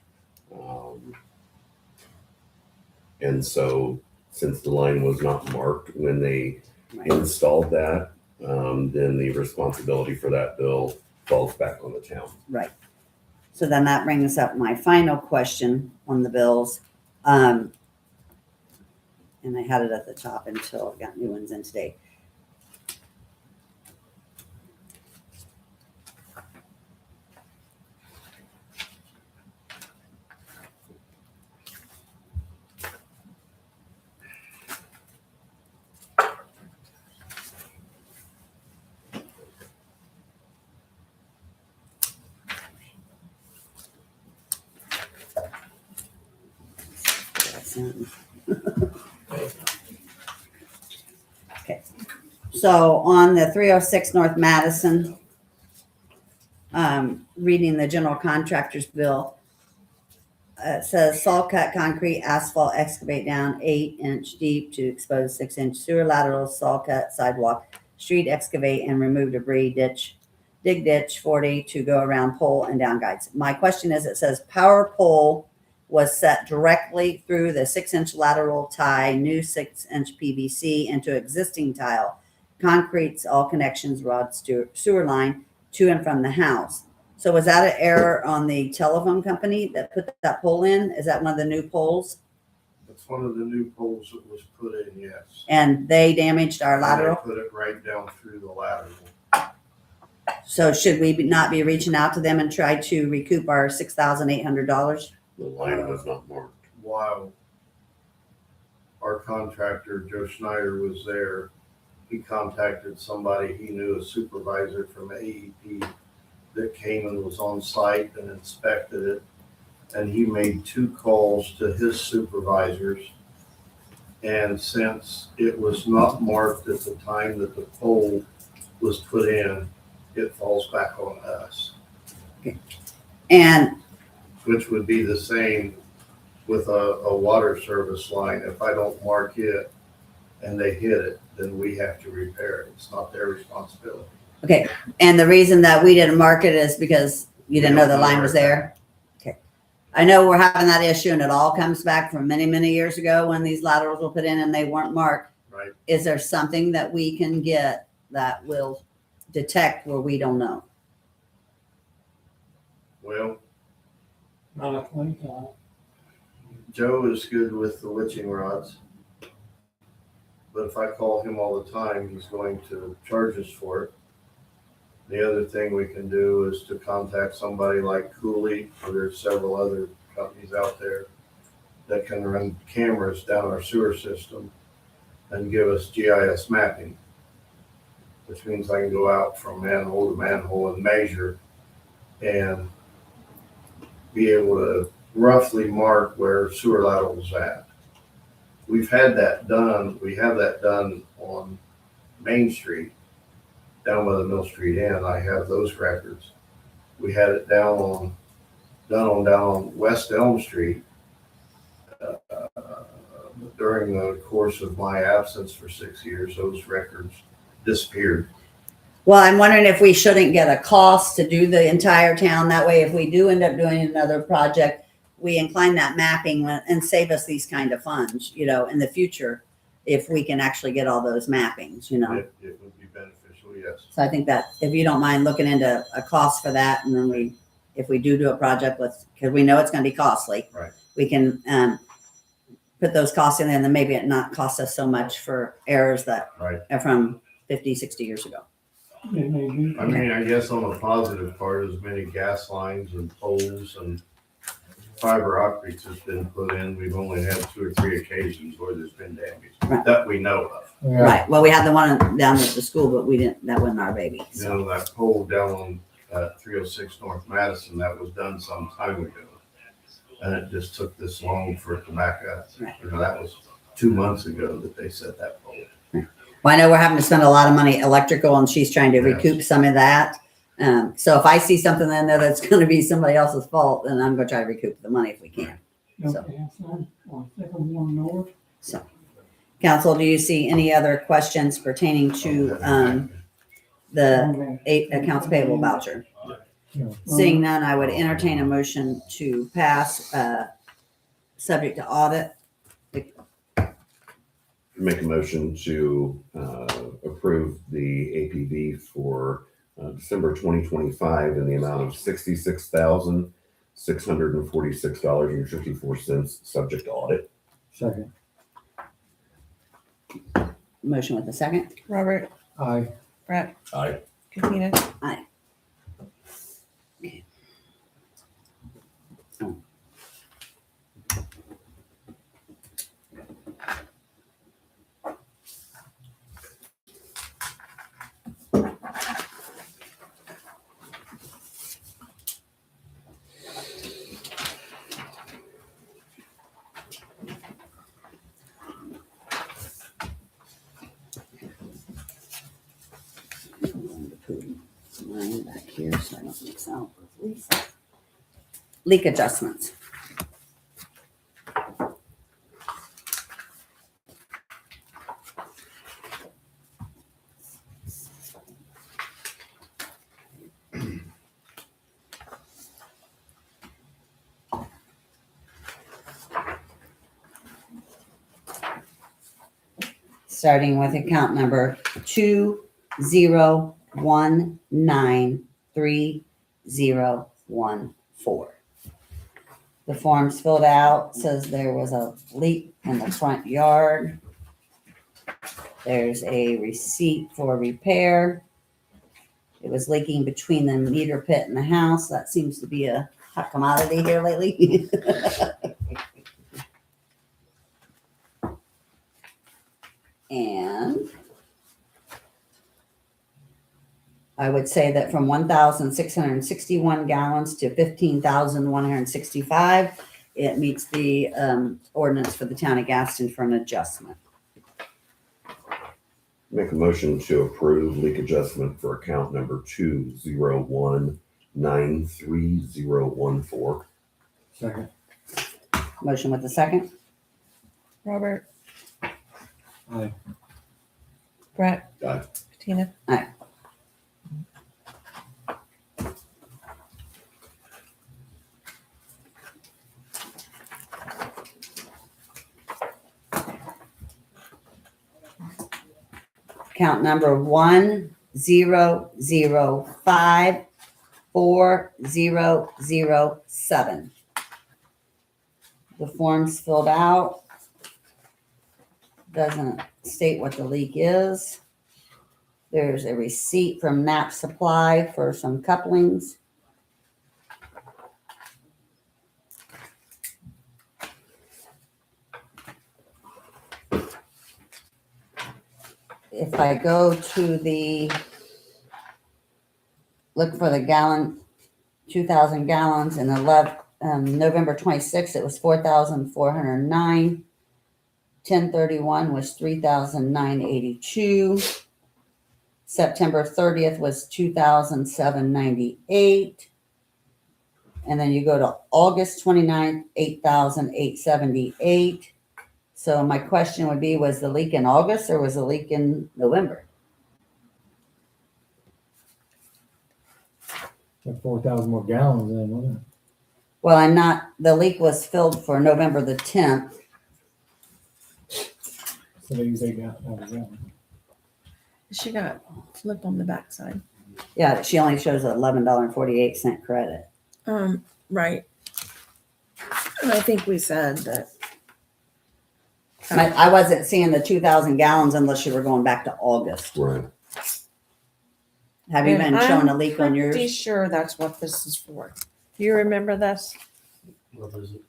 And so since the line was not marked when they
Right.
installed that, then the responsibility for that bill falls back on the town.
Right. So then that brings up my final question on the bills. And I had it at the top until I got new ones in today. Okay, so on the 306 North Madison, reading the general contractor's bill, it says saw cut concrete, asphalt, excavate down 8-inch deep to expose 6-inch sewer laterals, saw cut sidewalk, street excavate and remove debris, dig ditch 40 to go around pole and down guides. My question is, it says power pole was set directly through the 6-inch lateral tie, new 6-inch PVC into existing tile, concretes, all connections, rod, sewer line to and from the house. So was that an error on the telephone company that put that pole in? Is that one of the new poles?
That's one of the new poles that was put in, yes.
And they damaged our
And they
lateral?
put it right down through the lateral.
So should we not be reaching out to them and try to recoup our $6,800?
The line was not marked.
While our contractor, Joe Schneider, was there, he contacted somebody he knew, a supervisor from AEP, that came and was on site and inspected it. And he made 2 calls to his supervisors. And since it was not marked at the time that the pole was put in, it falls back on us.
And
which would be the same with a water service line. If I don't mark it and they hit it, then we have to repair it. It's not their responsibility.
okay, and the reason that we didn't mark it is because you didn't know the line was there? Okay. I know we're having that issue and it all comes back from many, many years ago when these laterals were put in and they weren't marked.
Right.
Is there something that we can get that will detect where we don't know?
Well,
Not a 25.
Joe is good with the witching rods. But if I call him all the time, he's going to charge us for it. The other thing we can do is to contact somebody like Cooley, or there's several other companies out there that can run cameras down our sewer system and give us GIS mapping, which means I can go out from manhole to manhole and measure and be able to roughly mark where sewer laterals at. We've had that done. We have that done on Main Street, down by the Mill Street Inn. I have those records. We had it done on West Elm Street during the course of my absence for 6 years. Those records disappeared.
Well, I'm wondering if we shouldn't get a cost to do the entire town. That way, if we do end up doing another project, we incline that mapping and save us these kind of funds, you know, in the future, if we can actually get all those mappings, you know.
It would be beneficial, yes.
So I think that if you don't mind looking into a cost for that, and then if we do a project with, because we know it's going to be costly.
Right.
We can put those costs in there, and then maybe it not cost us so much for errors that
Right.
are from 50, 60 years ago.
It may be.
I mean, I guess on the positive part, as many gas lines and poles and fiber optics has been put in. We've only had 2 or 3 occasions where there's been damage
Right.
that we know of.
Yeah.
Right. Well, we had the one down at the school, but we didn't, that wasn't our baby.
You
So.
know, that pole down on 306 North Madison, that was done some time ago. And it just took this long for it to back up.
Right.
You know, that was 2 months ago that they set that pole.
Well, I know we're having to spend a lot of money electrical, and she's trying to
Yes.
recoup some of that. So if I see something in there that's going to be somebody else's fault, then I'm going to try to recoup the money if we can. So.
Okay, so on Sycamore North.
So, council, do you see any other questions pertaining to the accounts payable voucher? Seeing none, I would entertain a motion to pass, subject to audit.
Make a motion to approve the APV for December 2025 in the amount of $66,646.54, subject to audit.
Second.
Motion with a second.
Robert,
Aye.
Brett,
Aye.
Katina.
Mine back here, so I don't mix out with Lisa. Leak adjustments. Starting with account number 20193014. The form's filled out, says there was a leak in the front yard. There's a receipt for repair. It was leaking between the meter pit and the house. That seems to be a hot commodity here lately. And I would say that from 1,661 gallons to 15,165, it meets the ordinance for the town of Gaston for an adjustment.
Make a motion to approve leak adjustment for account number 93014.
Second.
Motion with the second.
Robert,
Aye.
Brett.
Aye.
Katina.
Aye. Count number 10054007. The form's filled out. Doesn't state what the leak is. There's a receipt from Knapp Supply for some couplings. If I go to look for the gallon, 2,000 gallons, and November 26th, it was 4,409. 10/31 was 3,982. September 30th was 2,798. And then you go to August 29th, 8,878. So my question would be, was the leak in August or was the leak in November?
Like 4,000 more gallons then, wasn't it?
Well, the leak was filled for November the 10th.
So they use that gallon.
She got flip on the backside.
Yeah, she only shows $11.48 credit.
Right. And I think we said that.
I wasn't seeing the 2,000 gallons unless you were going back to August.
Right.
Have you been
And
showing a
I'm
leak on yours?
Pretty sure that's what this is for. Do you remember this?
What is it?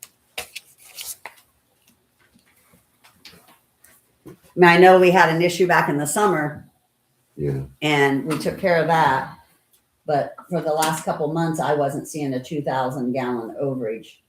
I mean, I know we had an issue back in the summer
Yeah.
and we took care of that. But for the last couple months, I wasn't seeing a 2,000 gallon overage.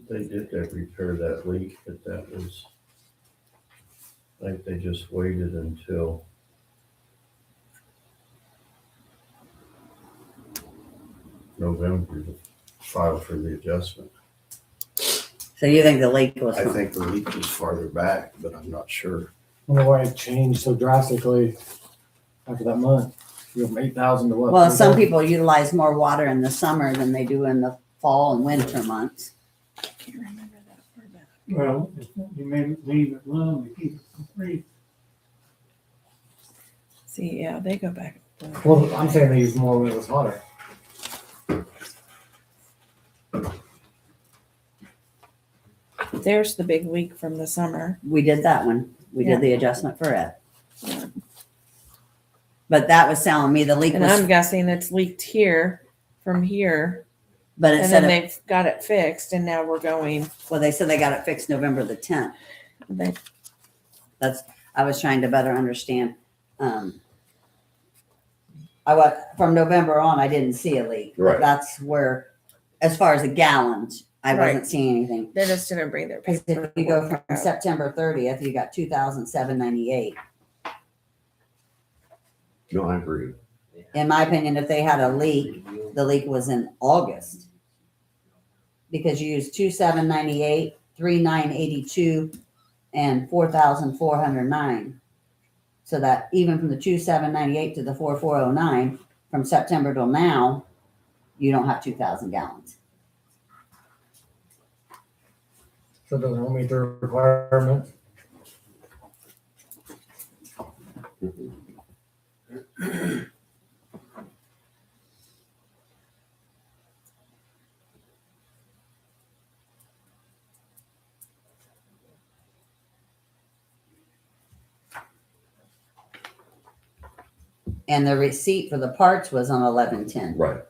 They did repair that leak, but that was, I think they just waited until November to file for the adjustment.
So you think the leak was?
I think the leak was farther back, but I'm not sure.
I wonder why it changed so drastically after that month. You go from 8,000 to what?
Well, some
4,000?
people utilize more water in the summer than they do in the fall and winter months.
I can't remember that far back.
Well, you may leave it alone to keep it free.
See, yeah, they go back. and forth.
Well, I'm saying they used more when it was hotter.
There's the big leak from the summer.
We did that one. We
Yeah.
did the adjustment for it.
Yeah.
But that was telling me the leak
And
was,
I'm guessing it's leaked here from here.
but it
And
said,
then they've got it fixed and now we're going,
well, they said they got it fixed November the 10th.
they,
I was trying to better understand. From November on, I didn't see a leak.
Right.
That's where, as far as the gallons, I
Right.
wasn't seeing anything.
they just didn't bring their
Because
paper.
if you go from September 30th, you got 2,798.
No, I agree.
In my opinion, if they had a leak, the leak was in August. Because you used 2,798, 3,982, and 4,409. So that even from the 2,798 to the 4,409, from September till now, you don't have 2,000 gallons.
So it doesn't meet the requirement.
And the receipt for the parts was on 11/10.
Right.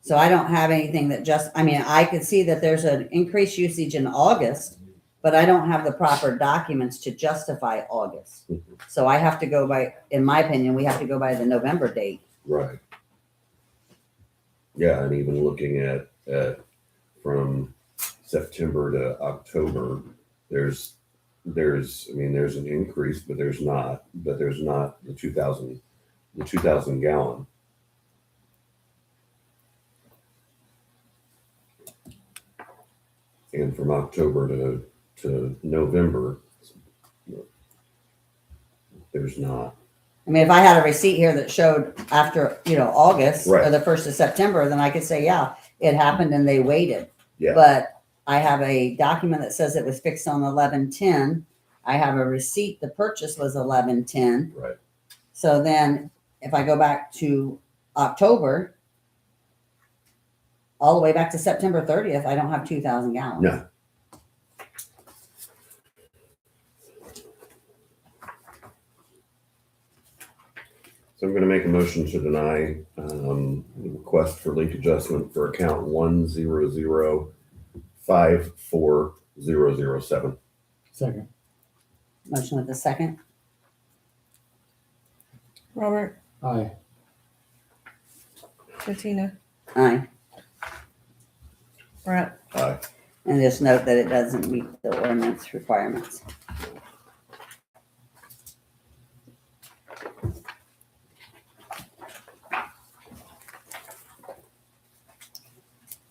So I don't have anything that I mean, I could see that there's an increased usage in August but I don't have the proper documents to justify August.
Mhm.
So I have to go by, in my opinion, we have to go by the November date.
Right. Yeah, and even looking at from September to October, there's I mean, there's an increase, but there's not the 2,000 gallon. And from October to November, there's not.
I mean, if I had a receipt here that showed after, August or
Right.
the 1st of September, then I could say, yeah, it happened and they waited.
Yeah.
But I have a document that says it was fixed on 11/10. I have a receipt, the purchase was 11/10.
Right.
So then if I go back to October, all the way back to September 30th, I don't have 2,000 gallons.
No. So I'm going to make a motion to deny the request for leak adjustment for account 100-54007.
Second.
Motion with a second.
Robert,
Aye.
Katina,
Aye.
Brett,
Aye.
And just note that it doesn't meet the ordinance requirements.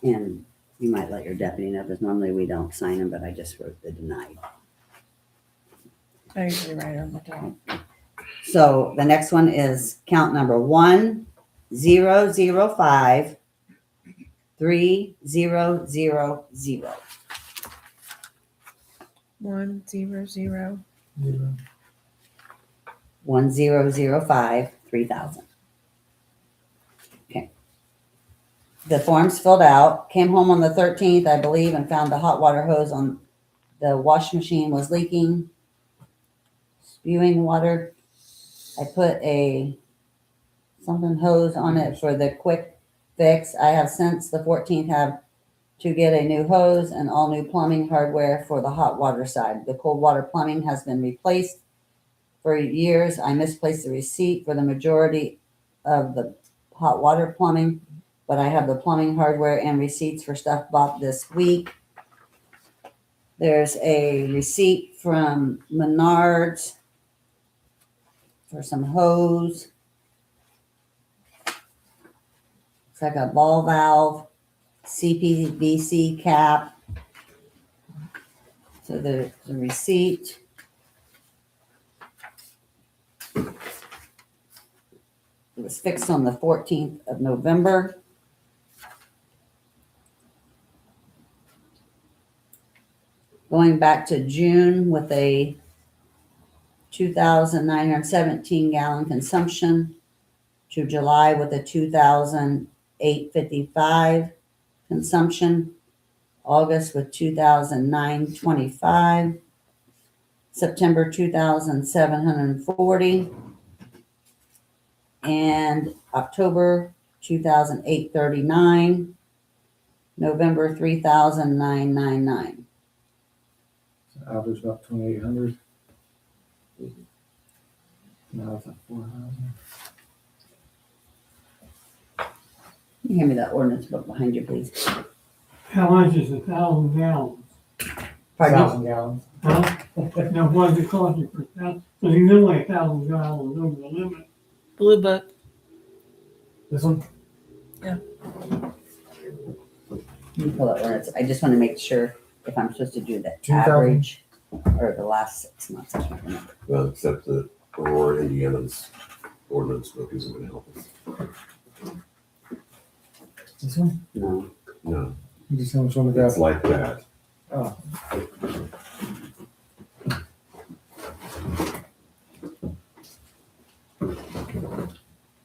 And you might let your deputy know, because normally we don't sign them, but I just wrote the denied.
I usually write on the top.
So the next one is count number 10053000.
100.
1005 3000. Okay. The form's filled out, came home on the 13th, I believe, and found the hot water hose on the wash machine was leaking, spewing water. I put something hose on it for the quick fix. I have since the 14th have to get a new hose and all new plumbing hardware for the hot water side. The cold water plumbing has been replaced. For years, I misplaced the receipt for the majority of the hot water plumbing, but I have the plumbing hardware and receipts for stuff bought this week. There's a receipt from Menards for some hose. It's like a ball valve, CPVC cap. So the receipt. It was fixed on the 14th of November. Going back to June with a 2,917 gallon consumption, to July with a 2,855 consumption, August with 2,925, September 2,740, and October 2,839, November 3,999.
Average about 2,800. Now it's at 4,000.
Can you hand me that ordinance book behind you, please?
How much is 1,000 gallons?
Pardon me?
1,000 gallons.
Huh? Now, what does it cost you per thousand? So you know, like 1,000 gallons over the limit.
Blue book.
This one?
You can pull that ordinance. I just want to make sure if I'm supposed to do the
2,000?
average or the last 6 months. I can't remember.
Well, except that Aurora, Indiana's ordinance book isn't going to help us.
This one?
No.
No,
You just know which one to grab.
it's like that.
Oh.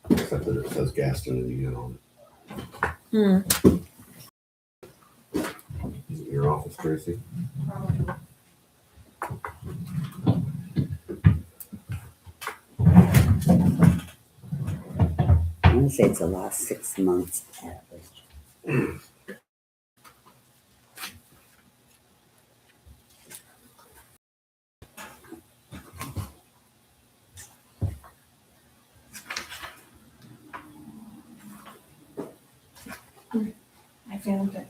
Except that it says Gaston, Indiana on
Hmm.
it. Is it your office, Tracy?
I'm going to say it's the last 6 months average.
I found it.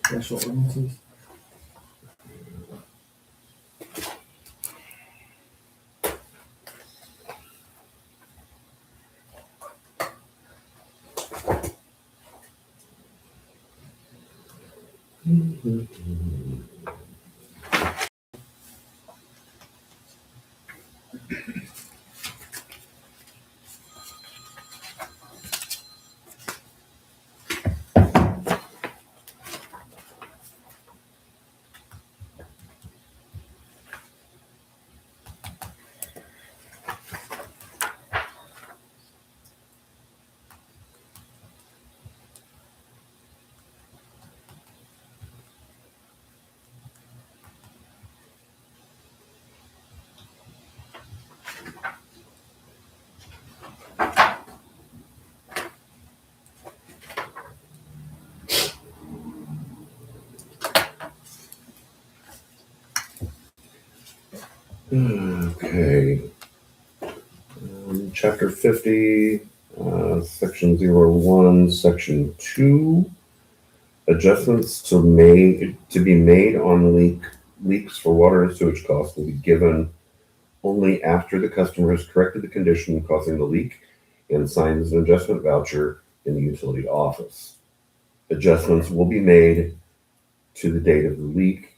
Special ordinances.
Okay. Chapter 50, section 01, section 2. Adjustments to be made on leaks for water and sewage costs will be given only after the customer has corrected the condition causing the leak and signs an adjustment voucher in the utility office. Adjustments will be made to the date of the leak.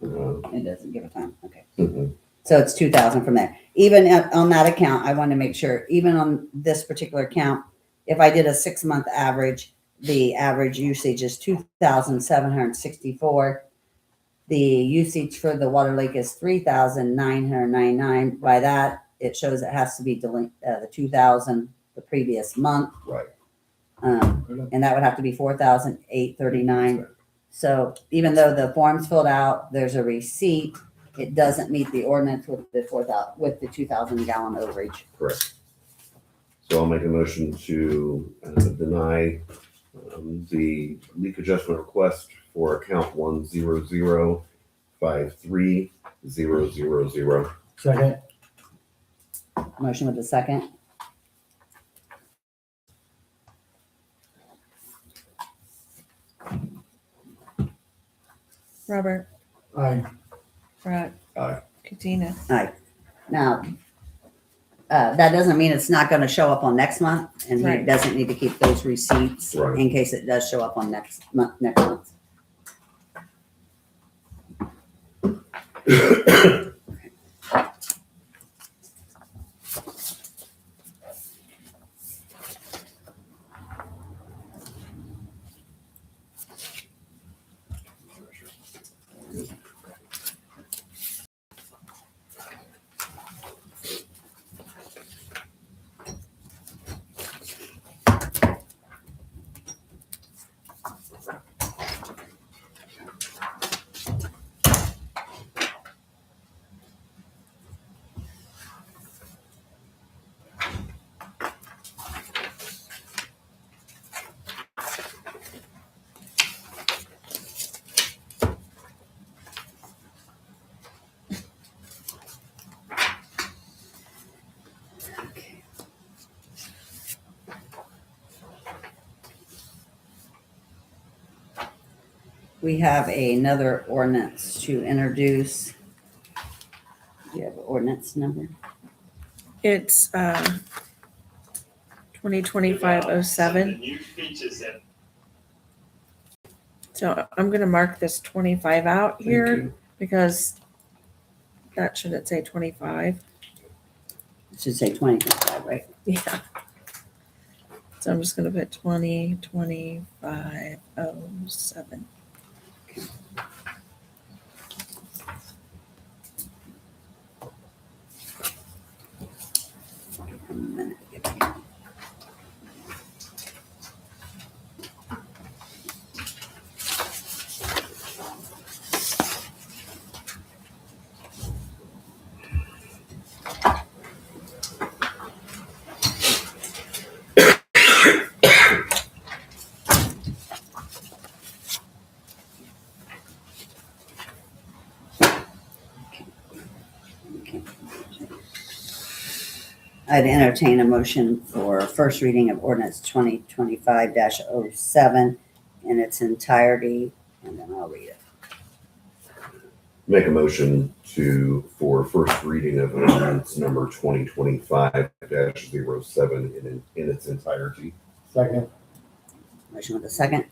It doesn't give a time, okay.
Mhm.
So it's 2,000 from there. Even on that account, I want to make sure, even on this particular account, if I did a 6-month average, the average usage is 2,764. The usage for the water leak is 3,999. By that, it shows it has to be the 2,000 the previous month.
Right.
And that would have to be 4,839. So even though the form's filled out, there's a receipt, it doesn't meet the ordinance with the 2,000 gallon overage.
Correct. So I'll make a motion to deny the leak adjustment request for account 10053,000.
Second.
Motion with a second.
Robert,
Aye.
Brett.
Aye.
Katina.
Now, that doesn't mean it's not going to show up on next month, and he
Right.
doesn't need to keep those receipts
Right.
in case it does show up on next month. We have another ordinance to introduce. Do you have an ordinance number?
It's 2025-07. So I'm gonna mark this 25 out
Thank
here
you.
because that shouldn't say 25.
It should say 2025, right?
Yeah. So I'm just gonna put 2025-07.
A minute. I'd entertain a motion for first reading of ordinance 2025-07 in its entirety, and then I'll read it.
Make a motion for first reading of ordinance number 2025-07 in its entirety.
Second.
Motion with a second.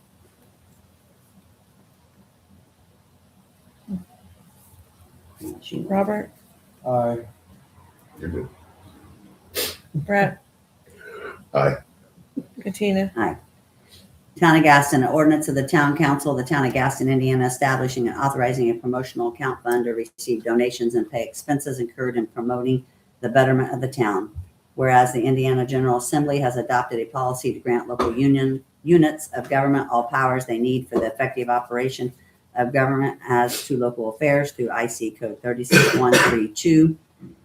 Robert,
Aye.
You're good.
Brett,
Aye.
Katina,
Town of Gaston, an ordinance of the Town Council of the Town of Gaston, Indiana, establishing and authorizing a promotional account fund to receive donations and pay expenses incurred in promoting the betterment of the town. Whereas the Indiana General Assembly has adopted a policy to grant local units of government all powers they need for the effective operation of government as to local affairs through IC Code 36132.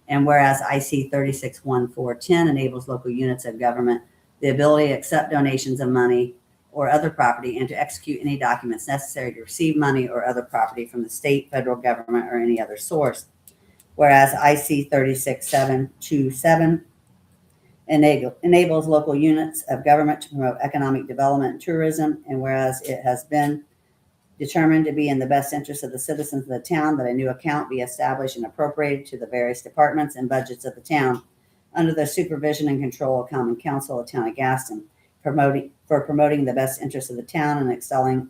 And whereas IC 361410 enables local units of government the ability to accept donations of money or other property and to execute any documents necessary to receive money or other property from the state, federal government, or any other source. Whereas IC 36727 enables local units of government to promote economic development and tourism, and whereas it has been determined to be in the best interest of the citizens of the town that a new account be established and appropriated to the various departments and budgets of the town under the supervision and control of Common Council of the Town of Gaston, promoting the best interests of the town and installing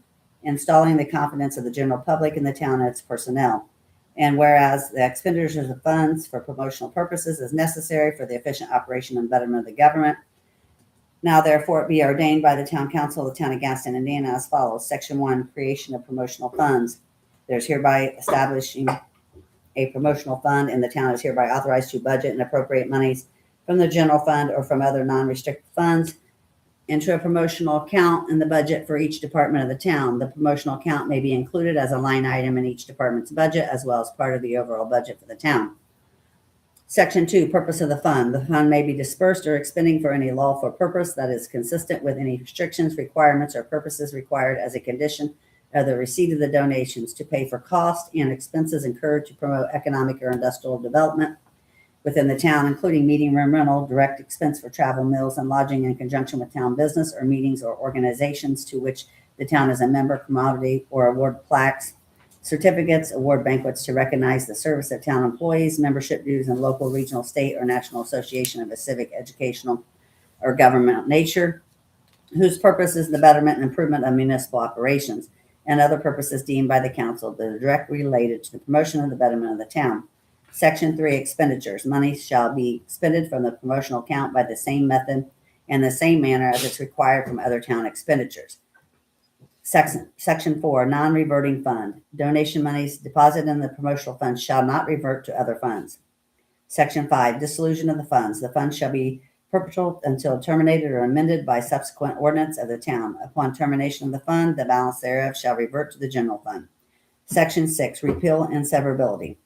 the confidence of the general public in the town and its personnel. And whereas the expenditures of funds for promotional purposes is necessary for the efficient operation and betterment of the government, now therefore it be ordained by the Town Council of the Town of Gaston, Indiana, as follows. Section 1, creation of promotional funds. There's hereby establishing a promotional fund, and the town is hereby authorized to budget and appropriate monies from the general fund or from other non-restricted funds into a promotional account in the budget for each department of the town. The promotional account may be included as a line item in each department's budget as well as part of the overall budget for the town. Section 2, purpose of the fund. The fund may be dispersed or expending for any lawful purpose that is consistent with any restrictions, requirements, or purposes required as a condition of the receipt of the donations to pay for costs and expenses incurred to promote economic or industrial development within the town, including meeting room rental, direct expense for travel, meals, and lodging in conjunction with town business or meetings or organizations to which the town is a member, commodity, or award plaques, certificates, award banquets to recognize the service of town employees, membership dues in local, regional, state, or national association of a civic, educational, or governmental nature, whose purpose is the betterment and improvement of municipal operations, and other purposes deemed by the council that are directly related to the promotion of the betterment of the town. Section 3, expenditures. Money shall be expended from the promotional account by the same method and the same manner as it's required from other town expenditures. Section 4, non-reverting fund. Donation monies deposited in the promotional fund shall not revert to other funds. Section 5, dissolution of the funds. The funds shall be perpetual until terminated or amended by subsequent ordinance of the town. Upon termination of the fund, the balance thereof shall revert to the general fund. Section 6, repeal and severability.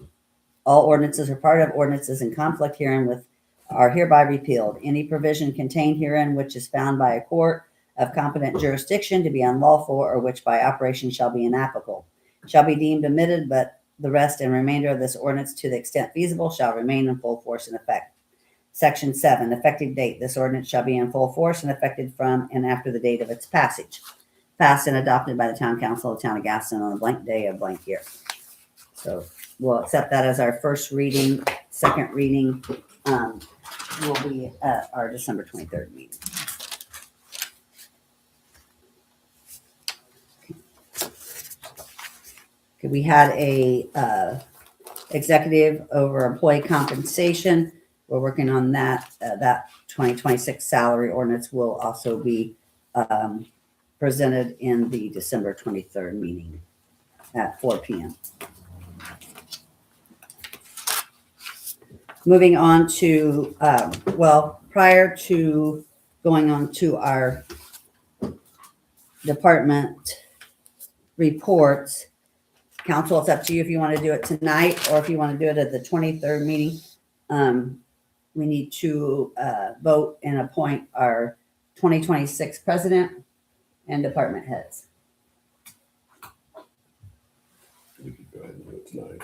All ordinances or part of ordinances in conflict herein with are hereby repealed. Any provision contained herein which is found by a court of competent jurisdiction to be unlawful or which by operation shall be inapplicable shall be deemed omitted, but the rest and remainder of this ordinance, to the extent feasible, shall remain in full force and effect. Section 7, effective date. This ordinance shall be in full force and effective from and after the date of its passage. Passed and adopted by the Town Council of the Town of Gaston on a blank day of blank year. So we'll accept that as our first reading. Second reading will be at our December 23rd meeting. Okay, we had a executive over employee compensation. We're working on that. That 2026 salary ordinance will also be presented in the December 23rd meeting at 4 p.m. Moving on to, prior to going on to our department reports, council, it's up to you if you want to do it tonight or if you want to do it at the 23rd meeting. We need to vote and appoint our 2026 president and department heads.
We could go ahead and do it tonight.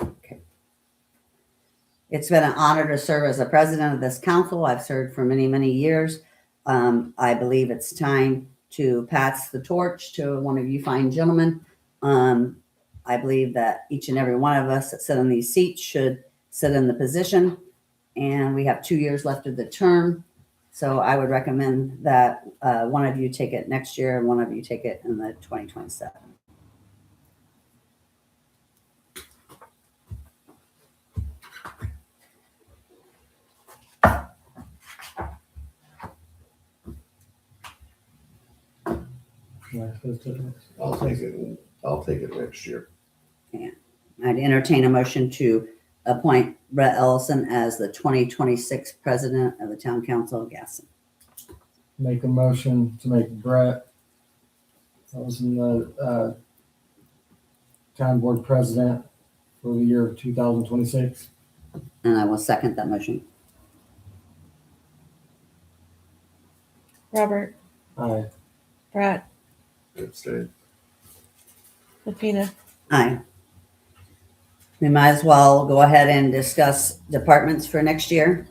It's been an honor to serve as a president of this council. I've served for many, many years. I believe it's time to pass the torch to one of you fine gentlemen. I believe that each and every one of us that sit in these seats should sit in the position. And we have 2 years left of the term. So I would recommend that one of you take it next year and one of you take it in the 2027.
I'll take it. I'll take it next year.
I'd entertain a motion to appoint Brett Ellison as the 2026 president of the town council of Gaston.
Make a motion to make Brett, that was in the, town board president for the year of 2026.
And I will second that motion.
Robert,
Aye.
Brett,
Abstain.
Katina.
Aye. We might as well go ahead and discuss departments for next year.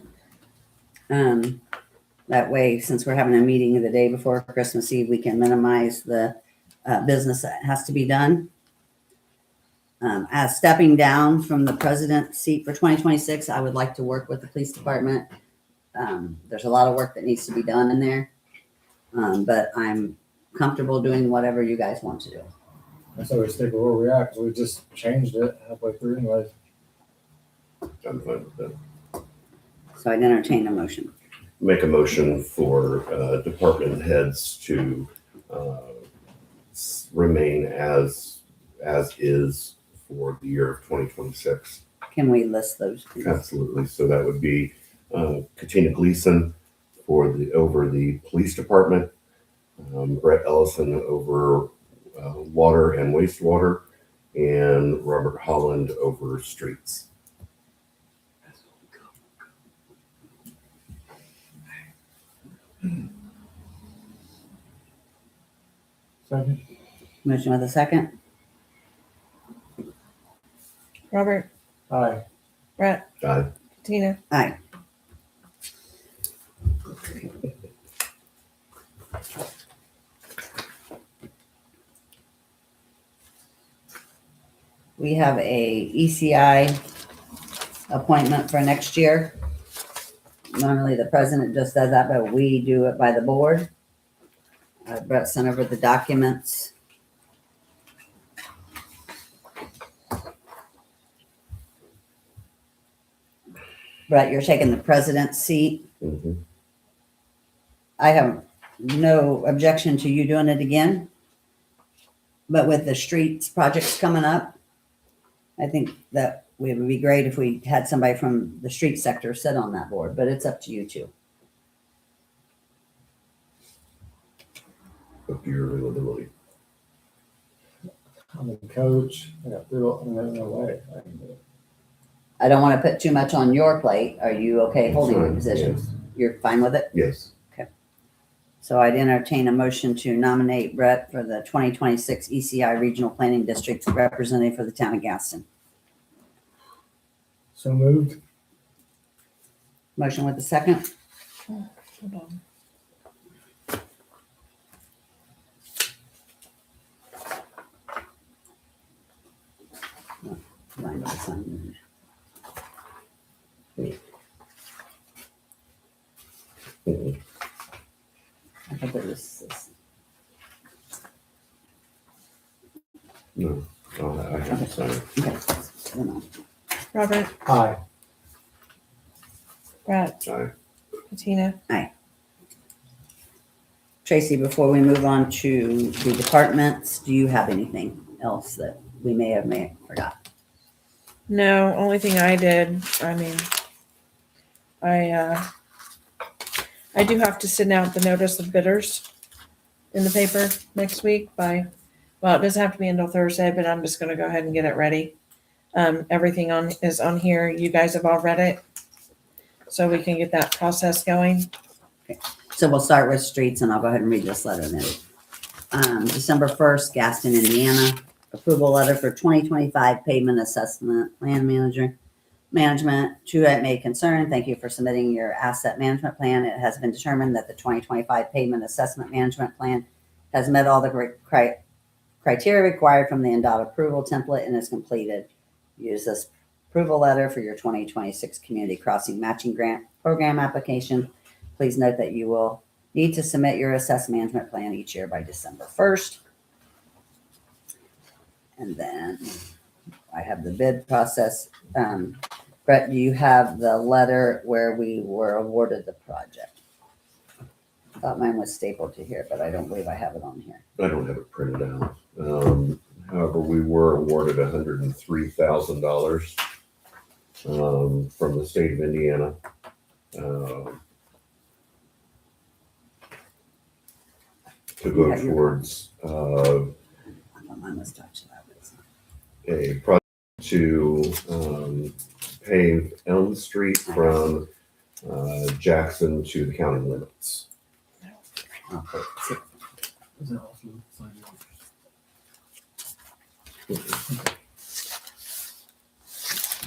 That way, since we're having a meeting the day before Christmas Eve, we can minimize the business that has to be done. As stepping down from the president seat for 2026, I would like to work with the police department. There's a lot of work that needs to be done in there. But I'm comfortable doing whatever you guys want to do.
I say we stick with where we're at, because we just changed it halfway through anyways.
I'm fine with that.
So I'd entertain a motion.
Make a motion for department heads to remain as is for the year of 2026.
Can we list those, please?
Absolutely. So that would be Katina Gleeson over the police department, Brett Ellison over water and wastewater, and Robert Holland over streets.
Second.
Motion with a second.
Robert,
Aye.
Brett,
Aye.
Katina.
Aye. We have a ECI appointment for next year. Normally the president just does that, but we do it by the board. Brett sent over the documents. Brett, you're taking the president's seat.
Mhm.
I have no objection to you doing it again. But with the streets projects coming up, I think that it would be great if we had somebody from the street sector sit on that board, but it's up to you two.
Up to your availability.
I'm a coach. I got through it, and there's no way I can do it.
I don't want to put too much on your plate. Are you okay holding the
Fine,
position?
yes.
You're fine with it?
Yes.
So I'd entertain a motion to nominate Brett for the 2026 ECI Regional Planning District representative for the town of Gaston.
So moved.
Motion with a second.
Hold on.
Line by sign.
Mhm.
I thought there was this.
No, I haven't signed it.
Okay. Hold on.
Robert,
Aye.
Brett,
Aye.
Katina.
Traci, before we move on to the departments, do you have anything else that we may have forgot?
No, only thing I did, I mean, I do have to send out the notice of bidders in the paper next week well, it doesn't have to be until Thursday, but I'm just gonna go ahead and get it ready. Everything is on here. You guys have all read it. So we can get that process going.
So we'll start with streets and I'll go ahead and read this letter then. December 1st, Gaston, Indiana, approval letter for 2025 pavement assessment plan manager. management, to it may concern, thank you for submitting your asset management plan. It has been determined that the 2025 payment assessment management plan has met all the criteria required from the NDOT approval template and is completed. Use this approval letter for your 2026 Community Crossing Matching Grant Program application. Please note that you will need to submit your assessment management plan each year by December 1st. And then I have the bid process. Brett, do you have the letter where we were awarded the project? I thought mine was stapled to here, but I don't believe I have it on here.
I don't have it printed out. However, we were awarded $103,000 from the state of Indiana. To go
Yeah, you're-
towards
I thought mine was touched that, but it's not.
a project to pave Elm Street from Jackson to the county limits.
I'll put it-
Is that also signed off?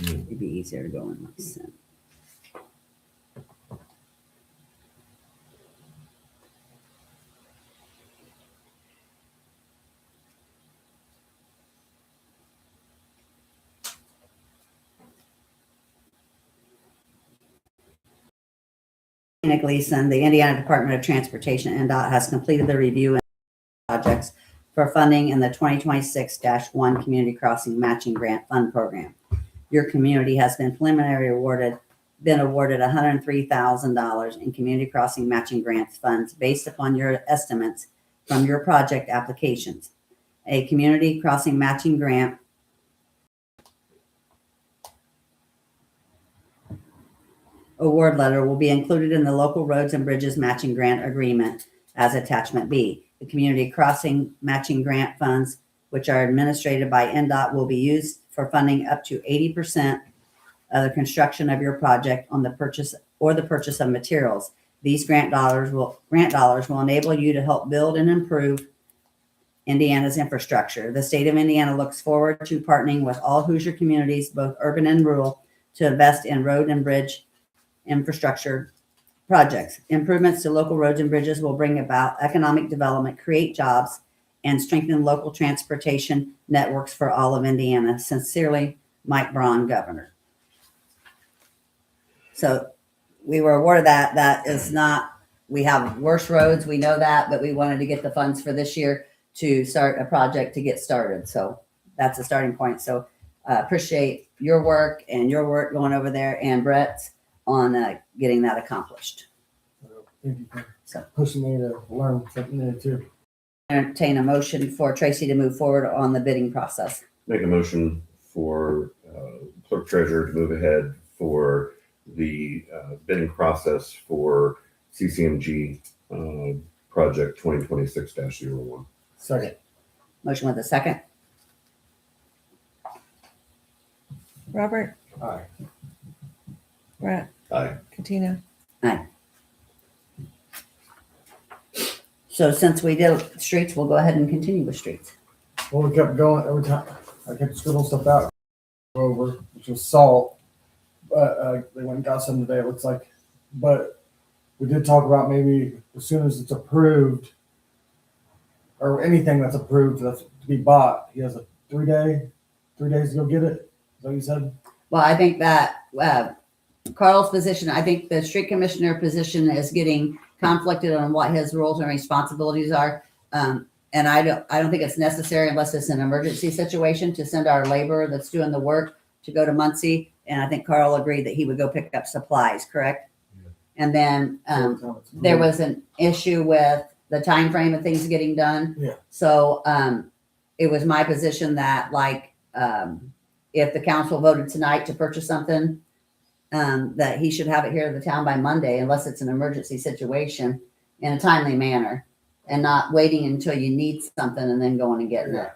It'd be easier to go in my sent. Gleeson, the Indiana Department of Transportation, NDOT, has completed the review and projects for funding in the 2026-1 Community Crossing Matching Grant Fund Program. Your community has been preliminarily awarded $103,000 in Community Crossing Matching Grant funds based upon your estimates from your project applications. A Community Crossing Matching Grant award letter will be included in the local roads and bridges matching grant agreement as attachment B. The community crossing matching grant funds, which are administered by NDOT, will be used for funding up to 80% of the construction of your project on the purchase of materials. These grant dollars will enable you to help build and improve Indiana's infrastructure. The state of Indiana looks forward to partnering with all Hoosier communities, both urban and rural, to invest in road and bridge infrastructure projects. Improvements to local roads and bridges will bring about economic development, create jobs, and strengthen local transportation networks for all of Indiana. Sincerely, Mike Braun, Governor. So we were awarded that. That is not, we have worse roads, we know that, but we wanted to get the funds for this year to start a project to get started. So that's a starting point. So appreciate your work going over there, and Brett's on getting that accomplished.
Thank you for pushing me to learn something new too.
Entertain a motion for Traci to move forward on the bidding process.
Make a motion for clerk treasurer to move ahead for the bidding process for CCMG project 2026-01.
Second.
Motion with a second.
Robert,
Aye.
Brett,
Aye.
Katina.
So since we did streets, we'll go ahead and continue with streets.
Well, we kept going every time. I kept scribbling stuff out over, which was salt. But they went and got some today, it looks like. But we did talk about maybe as soon as it's approved, or anything that's approved that's to be bought, he has a 3 days to go get it. Is that what you said?
Well, I think that Carl's position, I think the street commissioner position is getting conflicted on what his roles and responsibilities are. And I don't think it's necessary unless it's an emergency situation to send our laborer that's doing the work to go to Muncie. And I think Carl agreed that he would go pick up supplies, correct?
Yeah.
And then there was an issue with the time frame of things getting done.
Yeah.
So it was my position that if the council voted tonight to purchase something, that he should have it here in the town by Monday, unless it's an emergency situation, in a timely manner, and not waiting until you need something and then going and getting it,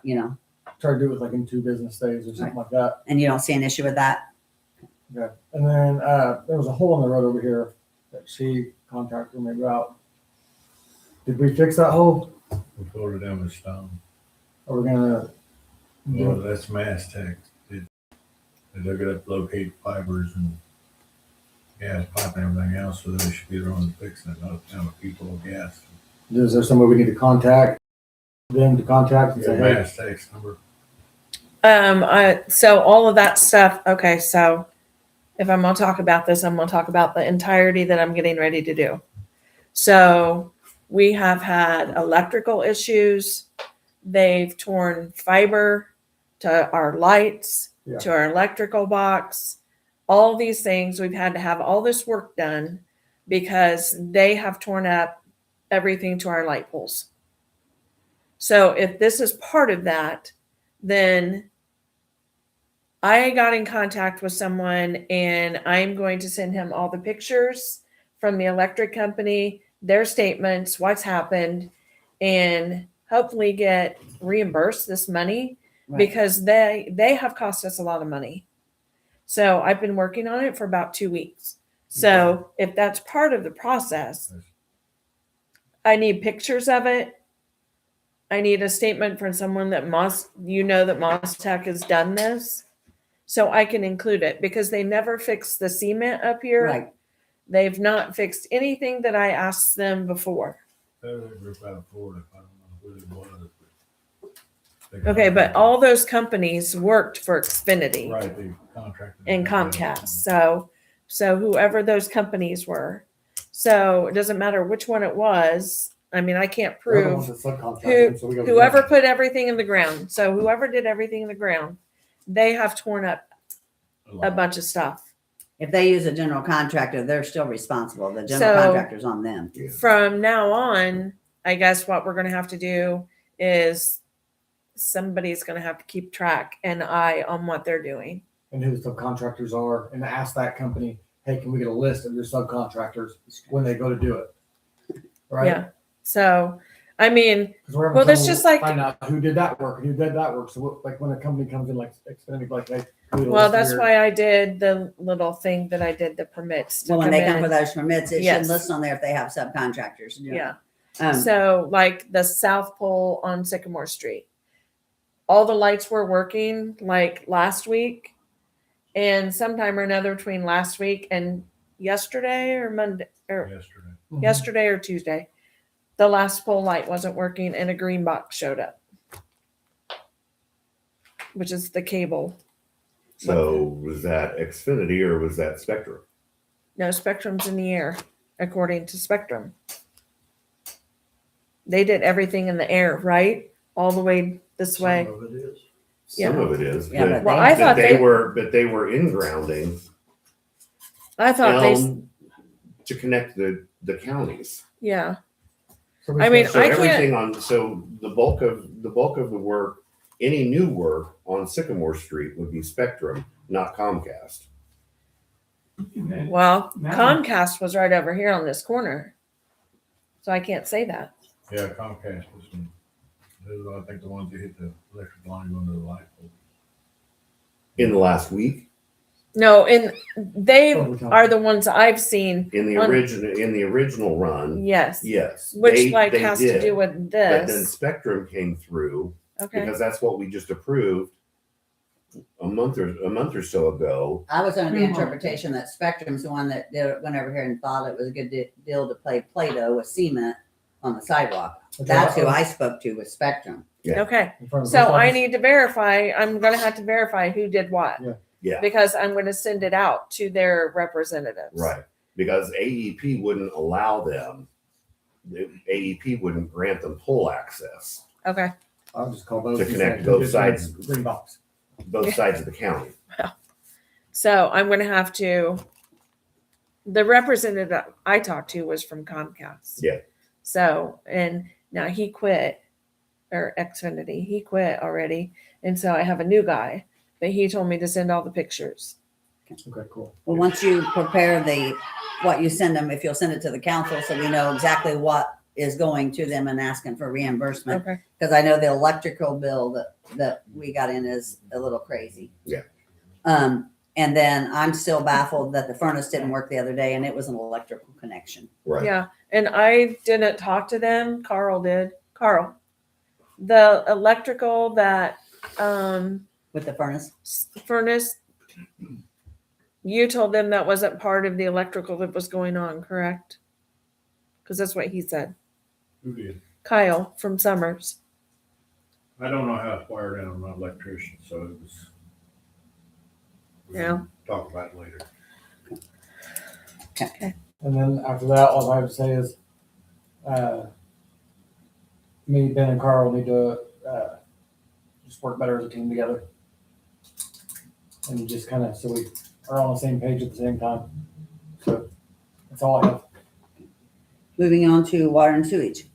Try to do it like in 2 business days or something like that.
And you don't see an issue with that?
Yeah. And then there was a hole in the road over here that she contacted me about. Did we fix that hole?
We pulled it down with stone.
Or we're gonna
Well, that's mass tax. They're gonna locate fibers and gas pipe and everything else, so they should be the ones fixing it, not the people of gas.
Is there somebody we need to contact them to contact and say, hey,
Mass text number.
So all of that stuff, okay, so if I'm gonna talk about this, I'm gonna talk about the entirety that I'm getting ready to do. So we have had electrical issues. They've torn fiber to our lights,
Yeah.
to our electrical box, all these things. We've had to have all this work done because they have torn up everything to our light poles. So if this is part of that, then I got in contact with someone and I'm going to send him all the pictures from the electric company, their statements, what's happened, and hopefully get reimbursed this money
Right.
because they have cost us a lot of money. So I've been working on it for about 2 weeks. So if that's part of the process, I need pictures of it. I need a statement from someone that that Moss Tech has done this, so I can include it because they never fixed the cement up here.
Right.
They've not fixed anything that I asked them before.
They're a group out of Florida, I don't know who it was.
Okay, but all those companies worked for Xfinity
Right, they contracted.
and Comcast. So whoever those companies were. So it doesn't matter which one it was. I mean, I can't
they're the ones
prove
that subcontract them, so we go to
whoever
them.
put everything in the ground. So whoever did everything in the ground, they have torn up a bunch of stuff.
If they use a general contractor, they're still responsible. The general
So-
contractor's on them.
From now on, I guess what we're going to have to do is somebody's going to have to keep track and eye on what they're doing.
And who the subcontractors are, and ask that company, hey, can we get a list of your subcontractors when they go to do it? Right?
Yeah. So, I mean,
'Cause we're having
Well, that's
trouble
just like-
find out who did that work and who did that work. So like when a company comes in like Xfinity, like, hey, we need a
well,
list of
that's
your-
why I did the little thing that I did the permits. To
Well, when they come
in.
for those permits, it
Yes.
should list on there if they have subcontractors.
Yeah.
Um,
So, like the South Pole on Sycamore Street, all the lights were working like last week, and sometime or another between last week and yesterday or Monday or
Yesterday.
Mhm.
yesterday or Tuesday, the last pole light wasn't working and a green box showed up, which is the cable.
So was that Xfinity or was that Spectrum?
No, Spectrum's in the air, according to Spectrum. They did everything in the air, right? All the way this way.
Some of it is.
Some
Yeah.
of it is,
Yeah,
but,
but
Well,
they-
I
but
thought
they were in grounding
I thought they,
to connect the counties.
yeah.
So we
I mean,
said-
So
I can't-
everything so the bulk of the work, any new work on Sycamore Street would be Spectrum, not Comcast.
And then-
Well,
Now-
Comcast was right over here on this corner. So I can't say that.
Yeah, Comcast was, those are, I think, the ones that hit the electric line going to the light pole.
In the last week,
No, and they
Oh, we're talking-
are the ones I've seen.
in the
On-
original run,
Yes.
yes.
Which
they
like has to
did.
do with
But then
this.
Spectrum came through
Okay.
because that's what we just approved a month or so ago.
I was under the
Mhm.
interpretation that Spectrum's the one that went over here and thought it was a good deal to play Play-Doh with cement on the sidewalk. That's who I spoke to with Spectrum.
Yeah.
Okay.
in front of the
So
post
I
office.
need to verify. I'm going to have to verify who did what.
Yeah,
Because I'm going to send it out to their representatives.
right. Because AEP wouldn't allow them. AEP wouldn't grant them pole access,
Okay.
I'll just call those.
to
and
connect
say,
both
"Who did
sides.
the Green box.
both sides of the county.
So I'm going to have to. The representative I talked to was from Comcast.
Yeah.
So, and now he quit, or Xfinity, he quit already. And so I have a new guy, but he told me to send all the pictures.
Okay, cool.
Well, once you prepare what you send them, if you'll send it to the council so we know exactly what is going to them and asking for reimbursement.
Okay.
Because I know the electrical bill that we got in is a little crazy.
Yeah.
And then I'm still baffled that the furnace didn't work the other day and it was an electrical connection.
Right.
Yeah. And I didn't talk to them. Carl did. Carl. The electrical that
With the furnace?
furnace You told them that wasn't part of the electrical that was going on, correct? Because that's what he said.
Who did?
Kyle from Summers.
I don't know how it's wired in. I'm not an electrician, so it was. we can
Yeah.
Talk about it later.
And then after that, all I have to say is, me, Ben, and Carl need to just work better as a team together, and just kind of so we are on the same page at the same time. So that's all I have.
Moving on to water and sewage.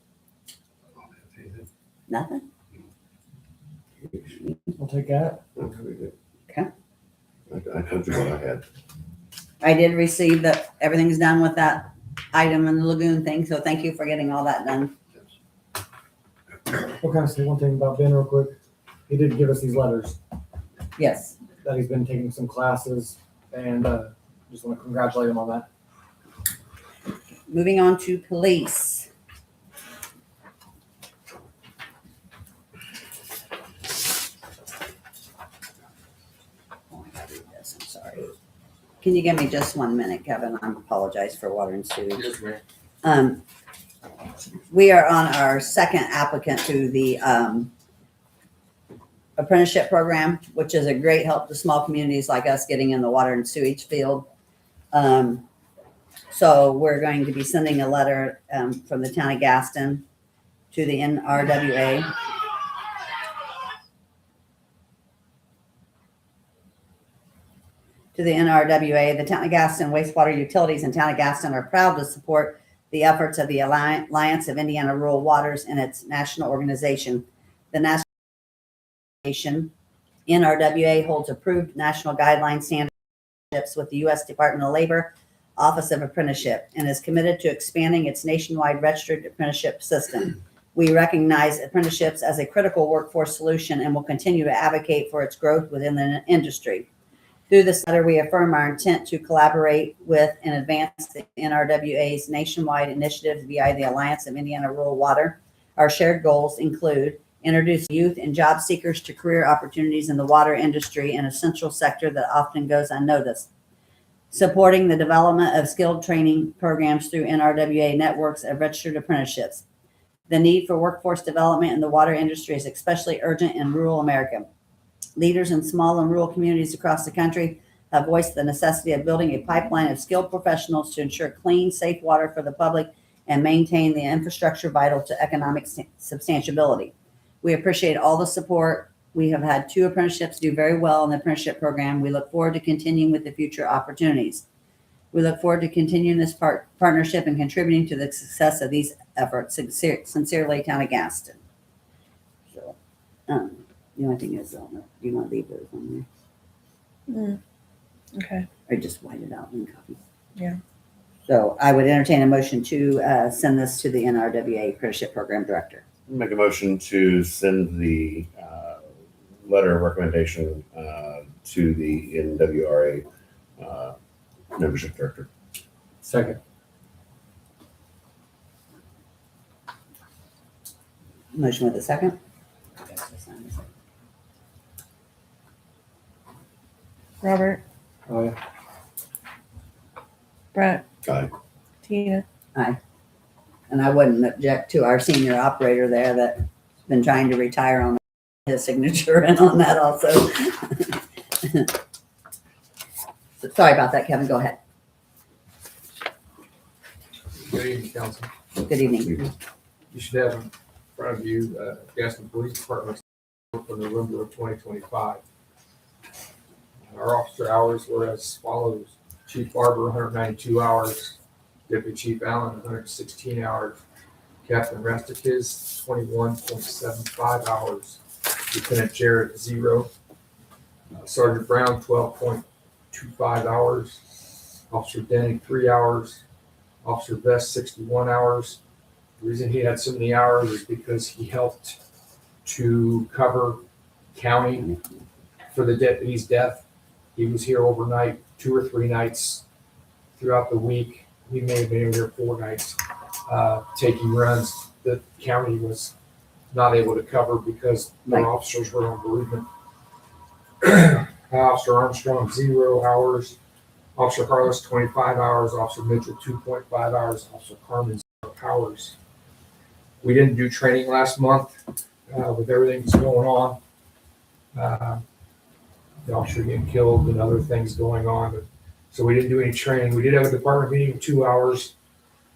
Nothing?
We'll take that.
Okay.
I told you what I had.
I did receive that everything's done with that item in the lagoon thing, so thank you for getting all that done.
We'll kind of say one thing about Ben real quick. He did give us these letters
Yes.
that he's been taking some classes, and just want to congratulate him on that.
Moving on to police. Oh, I gotta read this, I'm sorry. Can you give me just 1 minute, Kevin? I apologize for water and sewage.
Yes, ma'am.
We are on our second applicant to the apprenticeship program, which is a great help to small communities like us getting in the water and sewage field. So we're going to be sending a letter from the town of Gaston to the NRWA. To the NRWA, the town of Gaston wastewater utilities in town of Gaston are proud to support the efforts of the Alliance of Indiana Rural Waters and its national organization. The national organization, NRWA, holds approved national guideline standards with the U.S. Department of Labor Office of Apprenticeship and is committed to expanding its nationwide registered apprenticeship system. We recognize apprenticeships as a critical workforce solution and will continue to advocate for its growth within the industry. Through this letter, we affirm our intent to collaborate with and advance the NRWA's nationwide initiatives via the Alliance of Indiana Rural Water. Our shared goals include introducing youth and job seekers to career opportunities in the water industry, an essential sector that often goes unnoticed. Supporting the development of skilled training programs through NRWA networks of registered apprenticeships. The need for workforce development in the water industry is especially urgent in rural America. Leaders in small and rural communities across the country have voiced the necessity of building a pipeline of skilled professionals to ensure clean, safe water for the public and maintain the infrastructure vital to economic substantiability. We appreciate all the support. We have had 2 apprenticeships do very well in the apprenticeship program. We look forward to continuing with the future opportunities. We look forward to continuing this partnership and contributing to the success of these efforts. Sincerely, Town of Gaston. So, the only thing is, do you want to leave those on there?
Okay.
Or just white it out and copy?
Yeah.
So I would entertain a motion to send this to the NRWA Apprenticeship Program Director.
Make a motion to send the letter of recommendation to the NWRA membership director.
Second.
Motion with a second.
Robert,
Oh, yeah.
Brett,
Aye.
Tina.
And I wouldn't object to our senior operator there that's been trying to retire on his signature and on that also. So, sorry about that, Kevin. Go ahead.
Good evening, council.
Good evening.
You should have in front of you, Gaston Police Department for November of 2025. Our officer hours were as follows: Chief Barber, 192 hours; Deputy Chief Allen, 116 hours; Captain Resticus, 21.75 hours; Lieutenant Jarrett, 0; Sergeant Brown, 12.25 hours; Officer Denny, 3 hours; Officer Vest, 61 hours. The reason he had so many hours is because he helped to cover county for the deputy's death. He was here overnight, 2 or 3 nights throughout the week. We may have been here 4 nights, taking runs that county was not able to cover because their
Right.
officers were on bereavement. Officer Armstrong, 0 hours. Officer Carlos, 25 hours. Officer Mitchell, 2.5 hours. Officer Carmen, 0 hours. We didn't do training last month with everything that's going on. The officer getting killed and other things going on. So we didn't do any training. We did have a department meeting of 2 hours.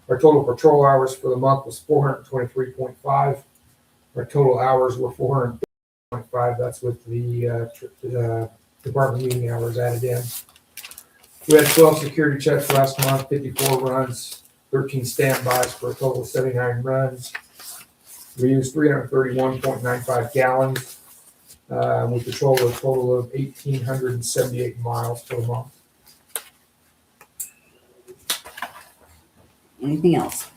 Our total patrol hours for the month was 423.5. Our total hours were 430.5. That's with the department meeting hours added in. We had 12 security checks last month, 54 runs, 13 standbys for a total of 79 runs. We used 331.95 gallons. We patrolled a total of 1,878 miles per month.
Anything else?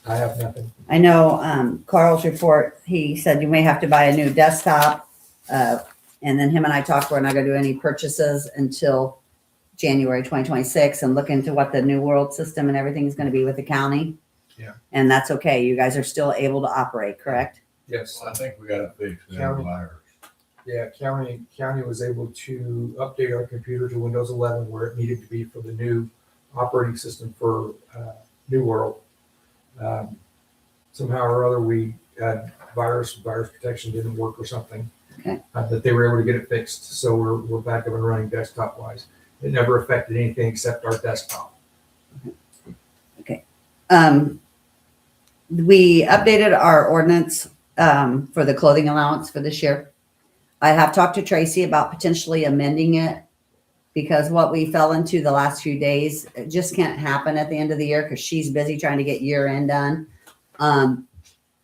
I have nothing.
I know Carl's report, he said you may have to buy a new desktop. And then him and I talked, we're not going to do any purchases until January 2026 and look into what the new world system and everything is going to be with the county.
Yeah.
And that's okay. You guys are still able to operate, correct?
Yes.
I think we got it fixed. We have
County.
a virus.
Yeah, county was able to update our computer to Windows 11 where it needed to be for the new operating system for New World. Somehow or other, we had virus protection didn't work or something.
Okay.
That they were able to get it fixed, so we're back up and running desktop wise. It never affected anything except our desktop.
We updated our ordinance for the clothing allowance for this year. I have talked to Traci about potentially amending it because what we fell into the last few days, it just can't happen at the end of the year because she's busy trying to get year end done.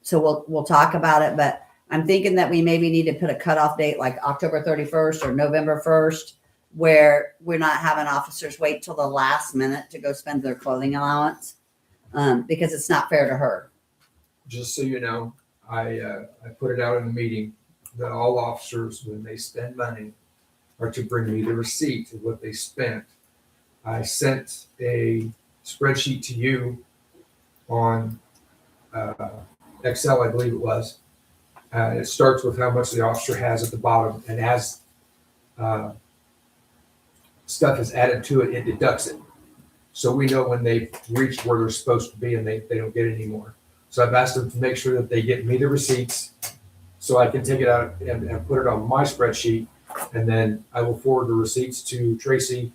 So we'll talk about it, but I'm thinking that we maybe need to put a cutoff date like October 31st or November 1st, where we're not having officers wait till the last minute to go spend their clothing allowance, because it's not fair to her.
Just so you know, I put it out in the meeting that all officers, when they spend money, are to bring me the receipt of what they spent. I sent a spreadsheet to you on Excel, I believe it was. It starts with how much the officer has at the bottom, and as stuff is added to it, it deducts it. So we know when they've reached where they're supposed to be and they don't get any more. So I've asked them to make sure that they get me the receipts so I can take it out and put it on my spreadsheet. And then I will forward the receipts to Traci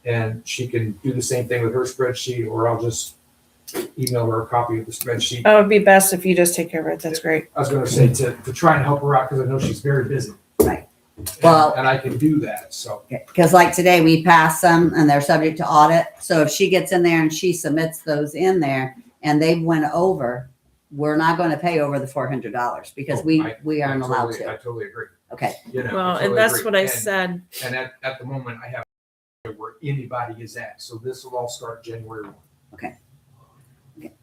and she can do the same thing with her spreadsheet, or I'll just email her a copy of the spreadsheet.
That would be best if you just take care of it. That's great.
I was going to say to try and help her out because I know she's very busy.
Right. Well-
and I can do that. So
Because like today, we passed some and they're subject to audit. So if she gets in there and she submits those in there and they went over, we're not going to pay over the $400 because we aren't allowed
I
to.
totally agree.
Okay.
You know,
Well,
I
and
totally
that's
agree.
what I
And-
said.
And at the moment, I have where anybody is at. So this will all start January 1.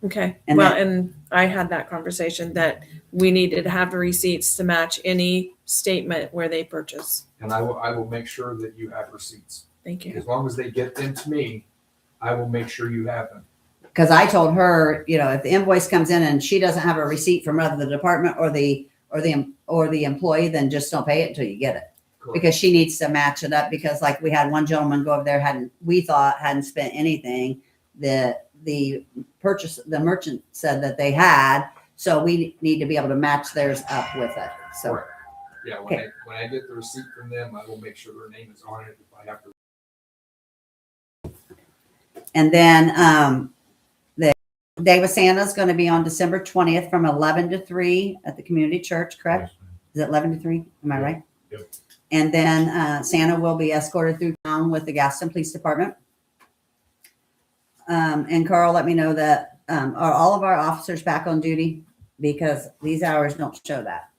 Okay.
And
Well,
then-
and I had that conversation that we needed to have the receipts to match any statement where they purchase.
And I will make sure that you have receipts.
Thank you.
As long as they get them to me, I will make sure you have them.
Because I told her, if the invoice comes in and she doesn't have a receipt from either the department or the employee, then just don't pay it until you get it.
Correct.
Because she needs to match it up, because like we had one gentleman go over there, hadn't spent anything. The merchant said that they had, so we need to be able to match theirs up with it. So,
Correct. Yeah, when I get the receipt from them, I will make sure their name is on it if I have to.
and then, the Day with Santa is going to be on December 20th from 11 to 3 at the community church, correct? Is it 11 to 3? Am I right?
Yep.
And then Santa will be escorted through town with the Gaston Police Department. And Carl, let me know that are all of our officers back on duty, because these hours don't show that.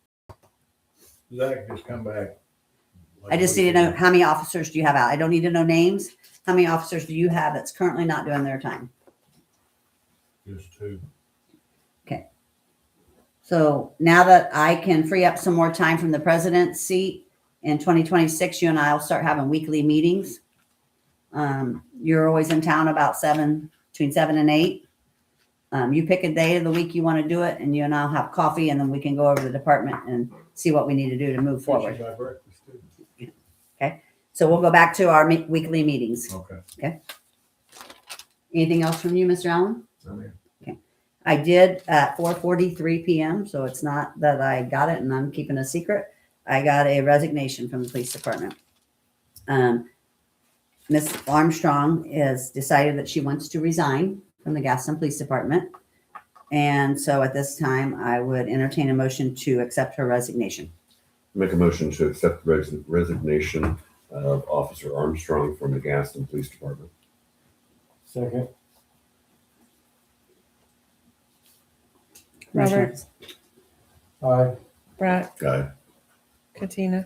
Zach just come back.
I just need to know, how many officers do you have out? I don't need to know names. How many officers do you have that's currently not doing their time?
Just 2.
So now that I can free up some more time from the president's seat in 2026, you and I will start having weekly meetings. You're always in town about between 7 and 8. You pick a day of the week you want to do it, and you and I'll have coffee, and then we can go over the department and see what we need to do to move forward.
My breakfast too.
So we'll go back to our weekly meetings.
Okay.
Anything else from you, Mr. Allen?
I mean,
I did at 4:43 p.m., so it's not that I got it and I'm keeping a secret. I got a resignation from the police department. Miss Armstrong has decided that she wants to resign from the Gaston Police Department. And so at this time, I would entertain a motion to accept her resignation.
Make a motion to accept the resignation of Officer Armstrong from the Gaston Police Department.
Second.
Robert,
Aye.
Brett,
Guy.
Katina.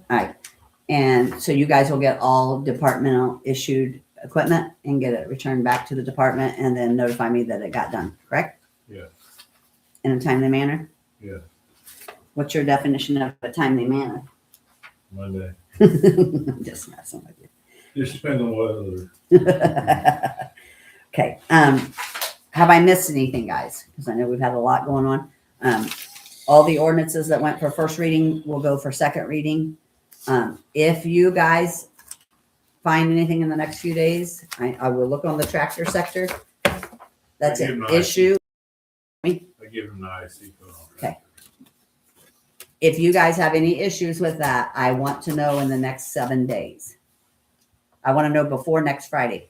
And so you guys will get all departmental issued equipment and get it returned back to the department and then notify me that it got done, correct?
Yes.
In a timely manner?
Yes.
What's your definition of a timely manner?
Monday.
I'm just messing with you.
Just depends on weather.
Okay, have I missed anything, guys? Because I know we've had a lot going on. All the ordinances that went for first reading will go for second reading. If you guys find anything in the next few days, I will look on the tractor sector. That's
I give
an
mine.
issue.
I give them the IC code.
Okay. If you guys have any issues with that, I want to know in the next 7 days. I want to know before next Friday.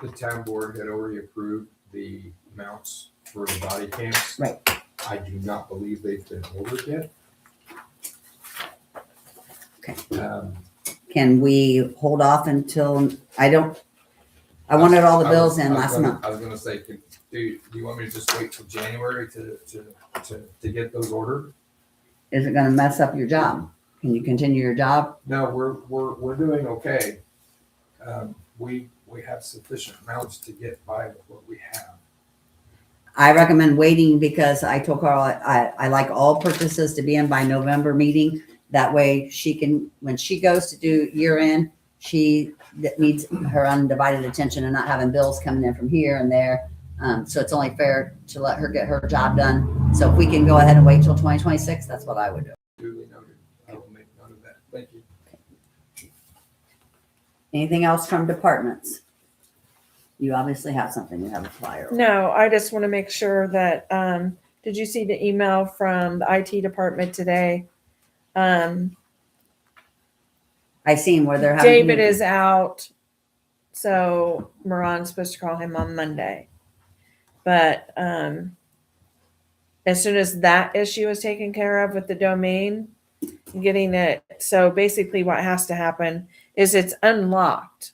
the town board had already approved the mounts for the body cams.
Right.
I do not believe they've been ordered yet.
Okay. Can we hold off until, I wanted all the bills in last month.
I was gonna say, do you want me to just wait till January to get those ordered?
Is it gonna mess up your job? Can you continue your job?
No, we're doing okay. We have sufficient amounts to get by with what we have.
I recommend waiting because I told Carl, I like all purchases to be in by November meeting. That way she can, when she goes to do year end, she needs her undivided attention and not having bills coming in from here and there. So it's only fair to let her get her job done. So if we can go ahead and wait till 2026, that's what I would do.
Duly noted. I will make note of that. Thank you.
Anything else from departments? You obviously have something. You have a flyer.
No, I just want to make sure that, did you see the email from the IT department today?
I seen where they're having.
David is out, so Moran's supposed to call him on Monday. But as soon as that issue is taken care of with the domain, getting it, so basically what has to happen is it's unlocked.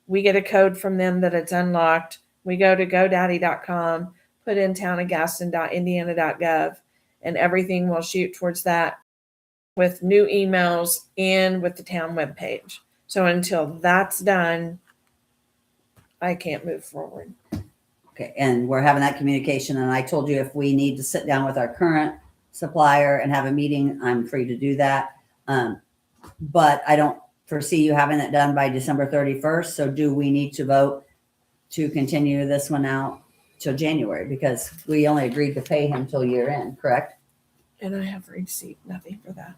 We get a code from them that it's unlocked. We go to godaddy.com, put in townofgaston.indiana.gov, and everything will shoot towards that with new emails and with the town webpage. So until that's done, I can't move forward.
Okay, and we're having that communication, and I told you if we need to sit down with our current supplier and have a meeting, I'm free to do that. But I don't foresee you having it done by December 31st. So do we need to vote to continue this one out till January? Because we only agreed to pay him till year end, correct?
And I have received nothing for that.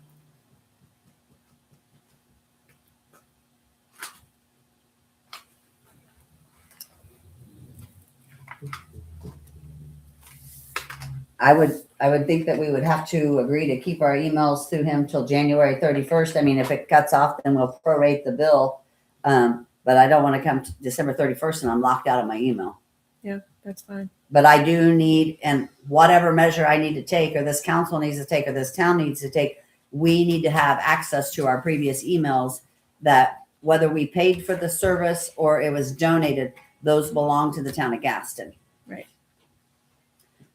I would think that we would have to agree to keep our emails through him till January 31st. I mean, if it cuts off, then we'll prorate the bill. But I don't want to come to December 31st and I'm locked out of my email.
Yeah, that's fine.
But I do need, and whatever measure I need to take, or this council needs to take, or this town needs to take, we need to have access to our previous emails that whether we paid for the service or it was donated, those belong to the town of Gaston.
Right.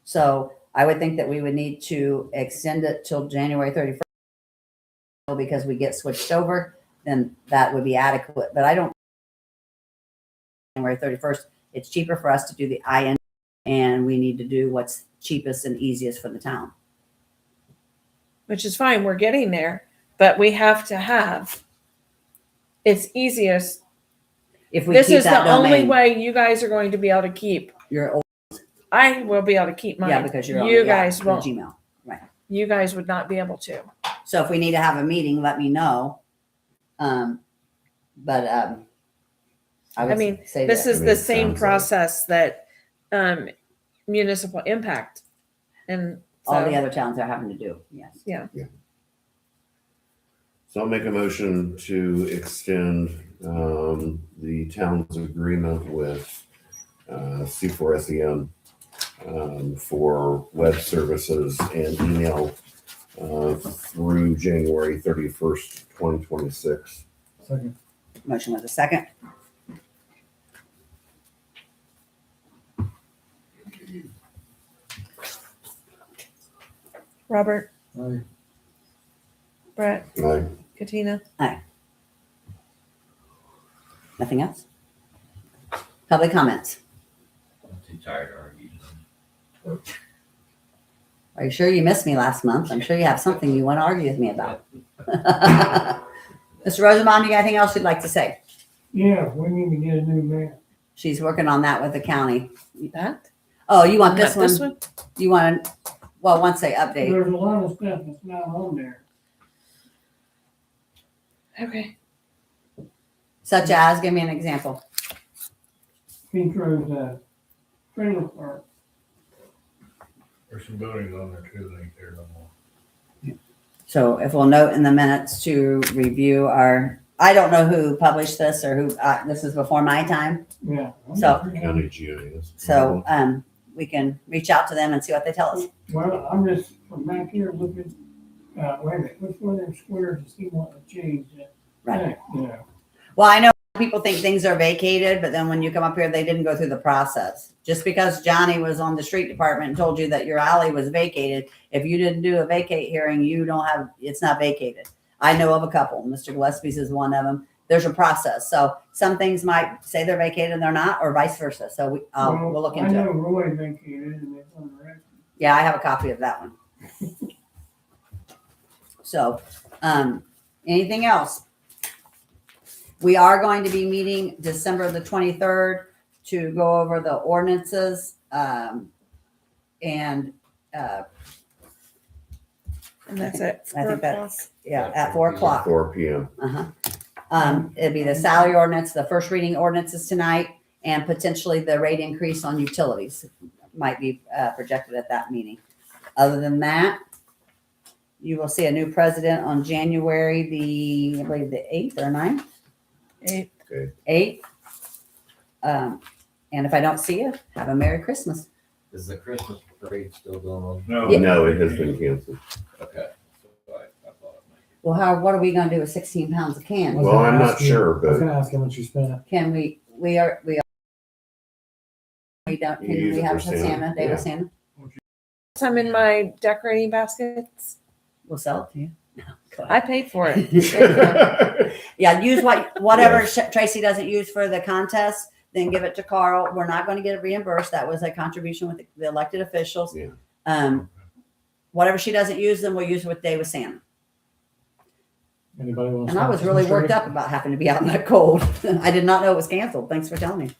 So I would think that we would need to extend it till January 31st because we get switched over, then that would be adequate. But I don't, January 31st, it's cheaper for us to do the IN and we need to do what's cheapest and easiest for the town.
Which is fine. We're getting there, but we have to have, it's easiest.
If we
This
keep
is
that
the only
domain,
way you guys are going to be able to keep.
your old,
I will be able to keep mine.
yeah, because you're on
You
the,
guys
the
won't.
Gmail. Right.
You guys would not be able to.
So if we need to have a meeting, let me know. But I would
mean,
say
This
that
is the same
Sounds like-
process that municipal impact and
all the
so-
other towns are having to do. Yes.
So I'll make a motion to extend the town's agreement with C4SEM for web services and email through January 31st, 2026.
Second.
Motion with a second.
Robert,
Aye.
Brett,
Aye.
Katina.
Nothing else? Public comments.
I'm too tired to argue.
Are you sure you missed me last month? I'm sure you have something you want to argue with me about. Mr. Rosenbaum, you got anything else you'd like to say?
Yeah, we need to get a new map.
She's working on that with the county.
That?
Oh, you want this
Not
one? You want to, well, once they update.
There's a lot of stuff that's not on there.
Okay.
Such as, give me an example.
Petro's, trailer park.
There's some buildings on there too, that ain't there no more.
So if we'll note in the minutes to review our, I don't know who published this or who, this is before my time.
Yeah.
So-
County GIS.
So, we can reach out to them and see what they tell us.
Well, I'm just from back here looking, wait a minute, which one of them squares does he want to change?
Right.
Yeah.
Well, I know people think things are vacated, but then when you come up here, they didn't go through the process. Just because Johnny was on the street department and told you that your alley was vacated, if you didn't do a vacate hearing, you don't have, it's not vacated. I know of a couple. Mr. Gillespie's is one of them. There's a process. So some things might say they're vacated and they're not, or vice versa. So we'll look
I
into
know
it.
Roy vacated and it's on the record.
Yeah, I have a copy of that one. So, anything else? We are going to be meeting December the 23rd to go over the ordinances, and
And that's it.
I think that's, yeah, at 4 o'clock.
4 p.m.
It'd be the salary ordinance, the first reading ordinances tonight, and potentially the rate increase on utilities might be projected at that meeting. Other than that, you will see a new president on January I believe the 8th or 9th. 8th. And if I don't see you, have a Merry Christmas.
Is the Christmas parade still going on?
No.
Yeah.
No, it has been canceled.
Okay. So I thought it might be.
Well, what are we gonna do with 16 pounds of cans?
Well, I'm not sure,
I was
but
gonna ask him what you spent.
Can we don't,
You
can
use
we
it
have
for
the
Santa,
Santa, Day
yeah.
of Santa?
Some in my decorating baskets.
We'll sell it to you. No, go ahead.
I paid for it.
Yeah, use whatever Traci doesn't use for the contest, then give it to Carl. We're not going to get it reimbursed. That was a contribution with the elected officials.
Yeah.
Whatever she doesn't use, then we'll use it with Day with Santa.
Anybody want?
And I was really worked up about having to be out in that cold. I did not know it was canceled. Thanks for telling me.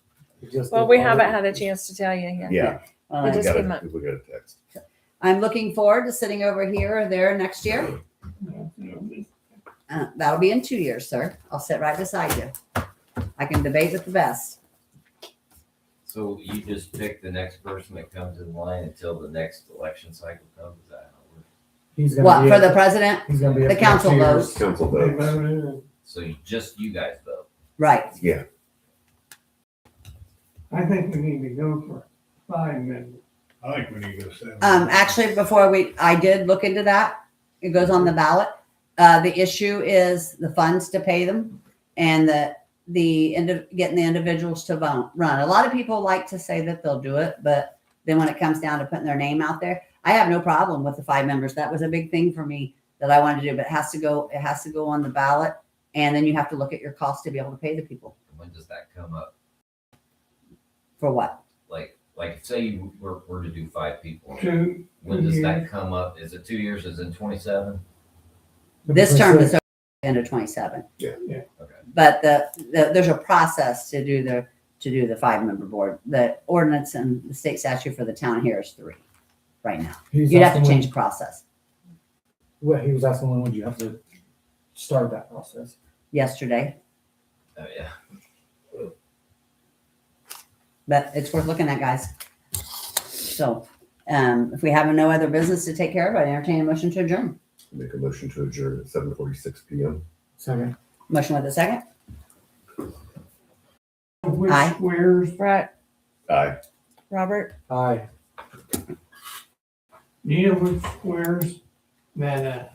Well, we haven't had a chance to tell you yet.
yeah,
Well,
It
we
just
got
came up.
a text.
I'm looking forward to sitting over here or there next year. That'll be in 2 years, sir. I'll sit right beside you. I can debate with the best.
So you just pick the next person that comes in line until the next election cycle comes? Is that how it works?
He's gonna
What,
be
for
at-
the president?
He's gonna be.
The
up for
council
2 years.
votes.
Council
They
votes.
voted in.
So you guys vote?
Right.
Yeah.
I think we need to go for 5 members.
I think we need to go 7.
Actually, I did look into that. It goes on the ballot. The issue is the funds to pay them and getting the individuals to run. A lot of people like to say that they'll do it, but then when it comes down to putting their name out there, I have no problem with the 5 members. That was a big thing for me that I wanted to do, but it has to go on the ballot. And then you have to look at your cost to be able to pay the people.
When does that come up?
For what?
Like say you were to do 5 people.
2
When does
years.
that come up? Is it 2 years? Is it 27?
This term is over the end of 27.
Yeah.
Yeah.
Okay.
But there's a process to do the 5-member board. The ordinance and the state statute for the town here is 3 right now.
He's
You'd have to
asking
change the process.
What he was asking, when would you have to start that process?
yesterday,
Oh, yeah.
but it's worth looking at, guys. So, if we have no other business to take care of, I entertain a motion to adjourn.
Make a motion to adjourn at 7:46 PM.
Second.
Motion with a second.
Which
Aye.
squares,
Brett,
Aye.
Robert,
Aye.
Neil, which squares that,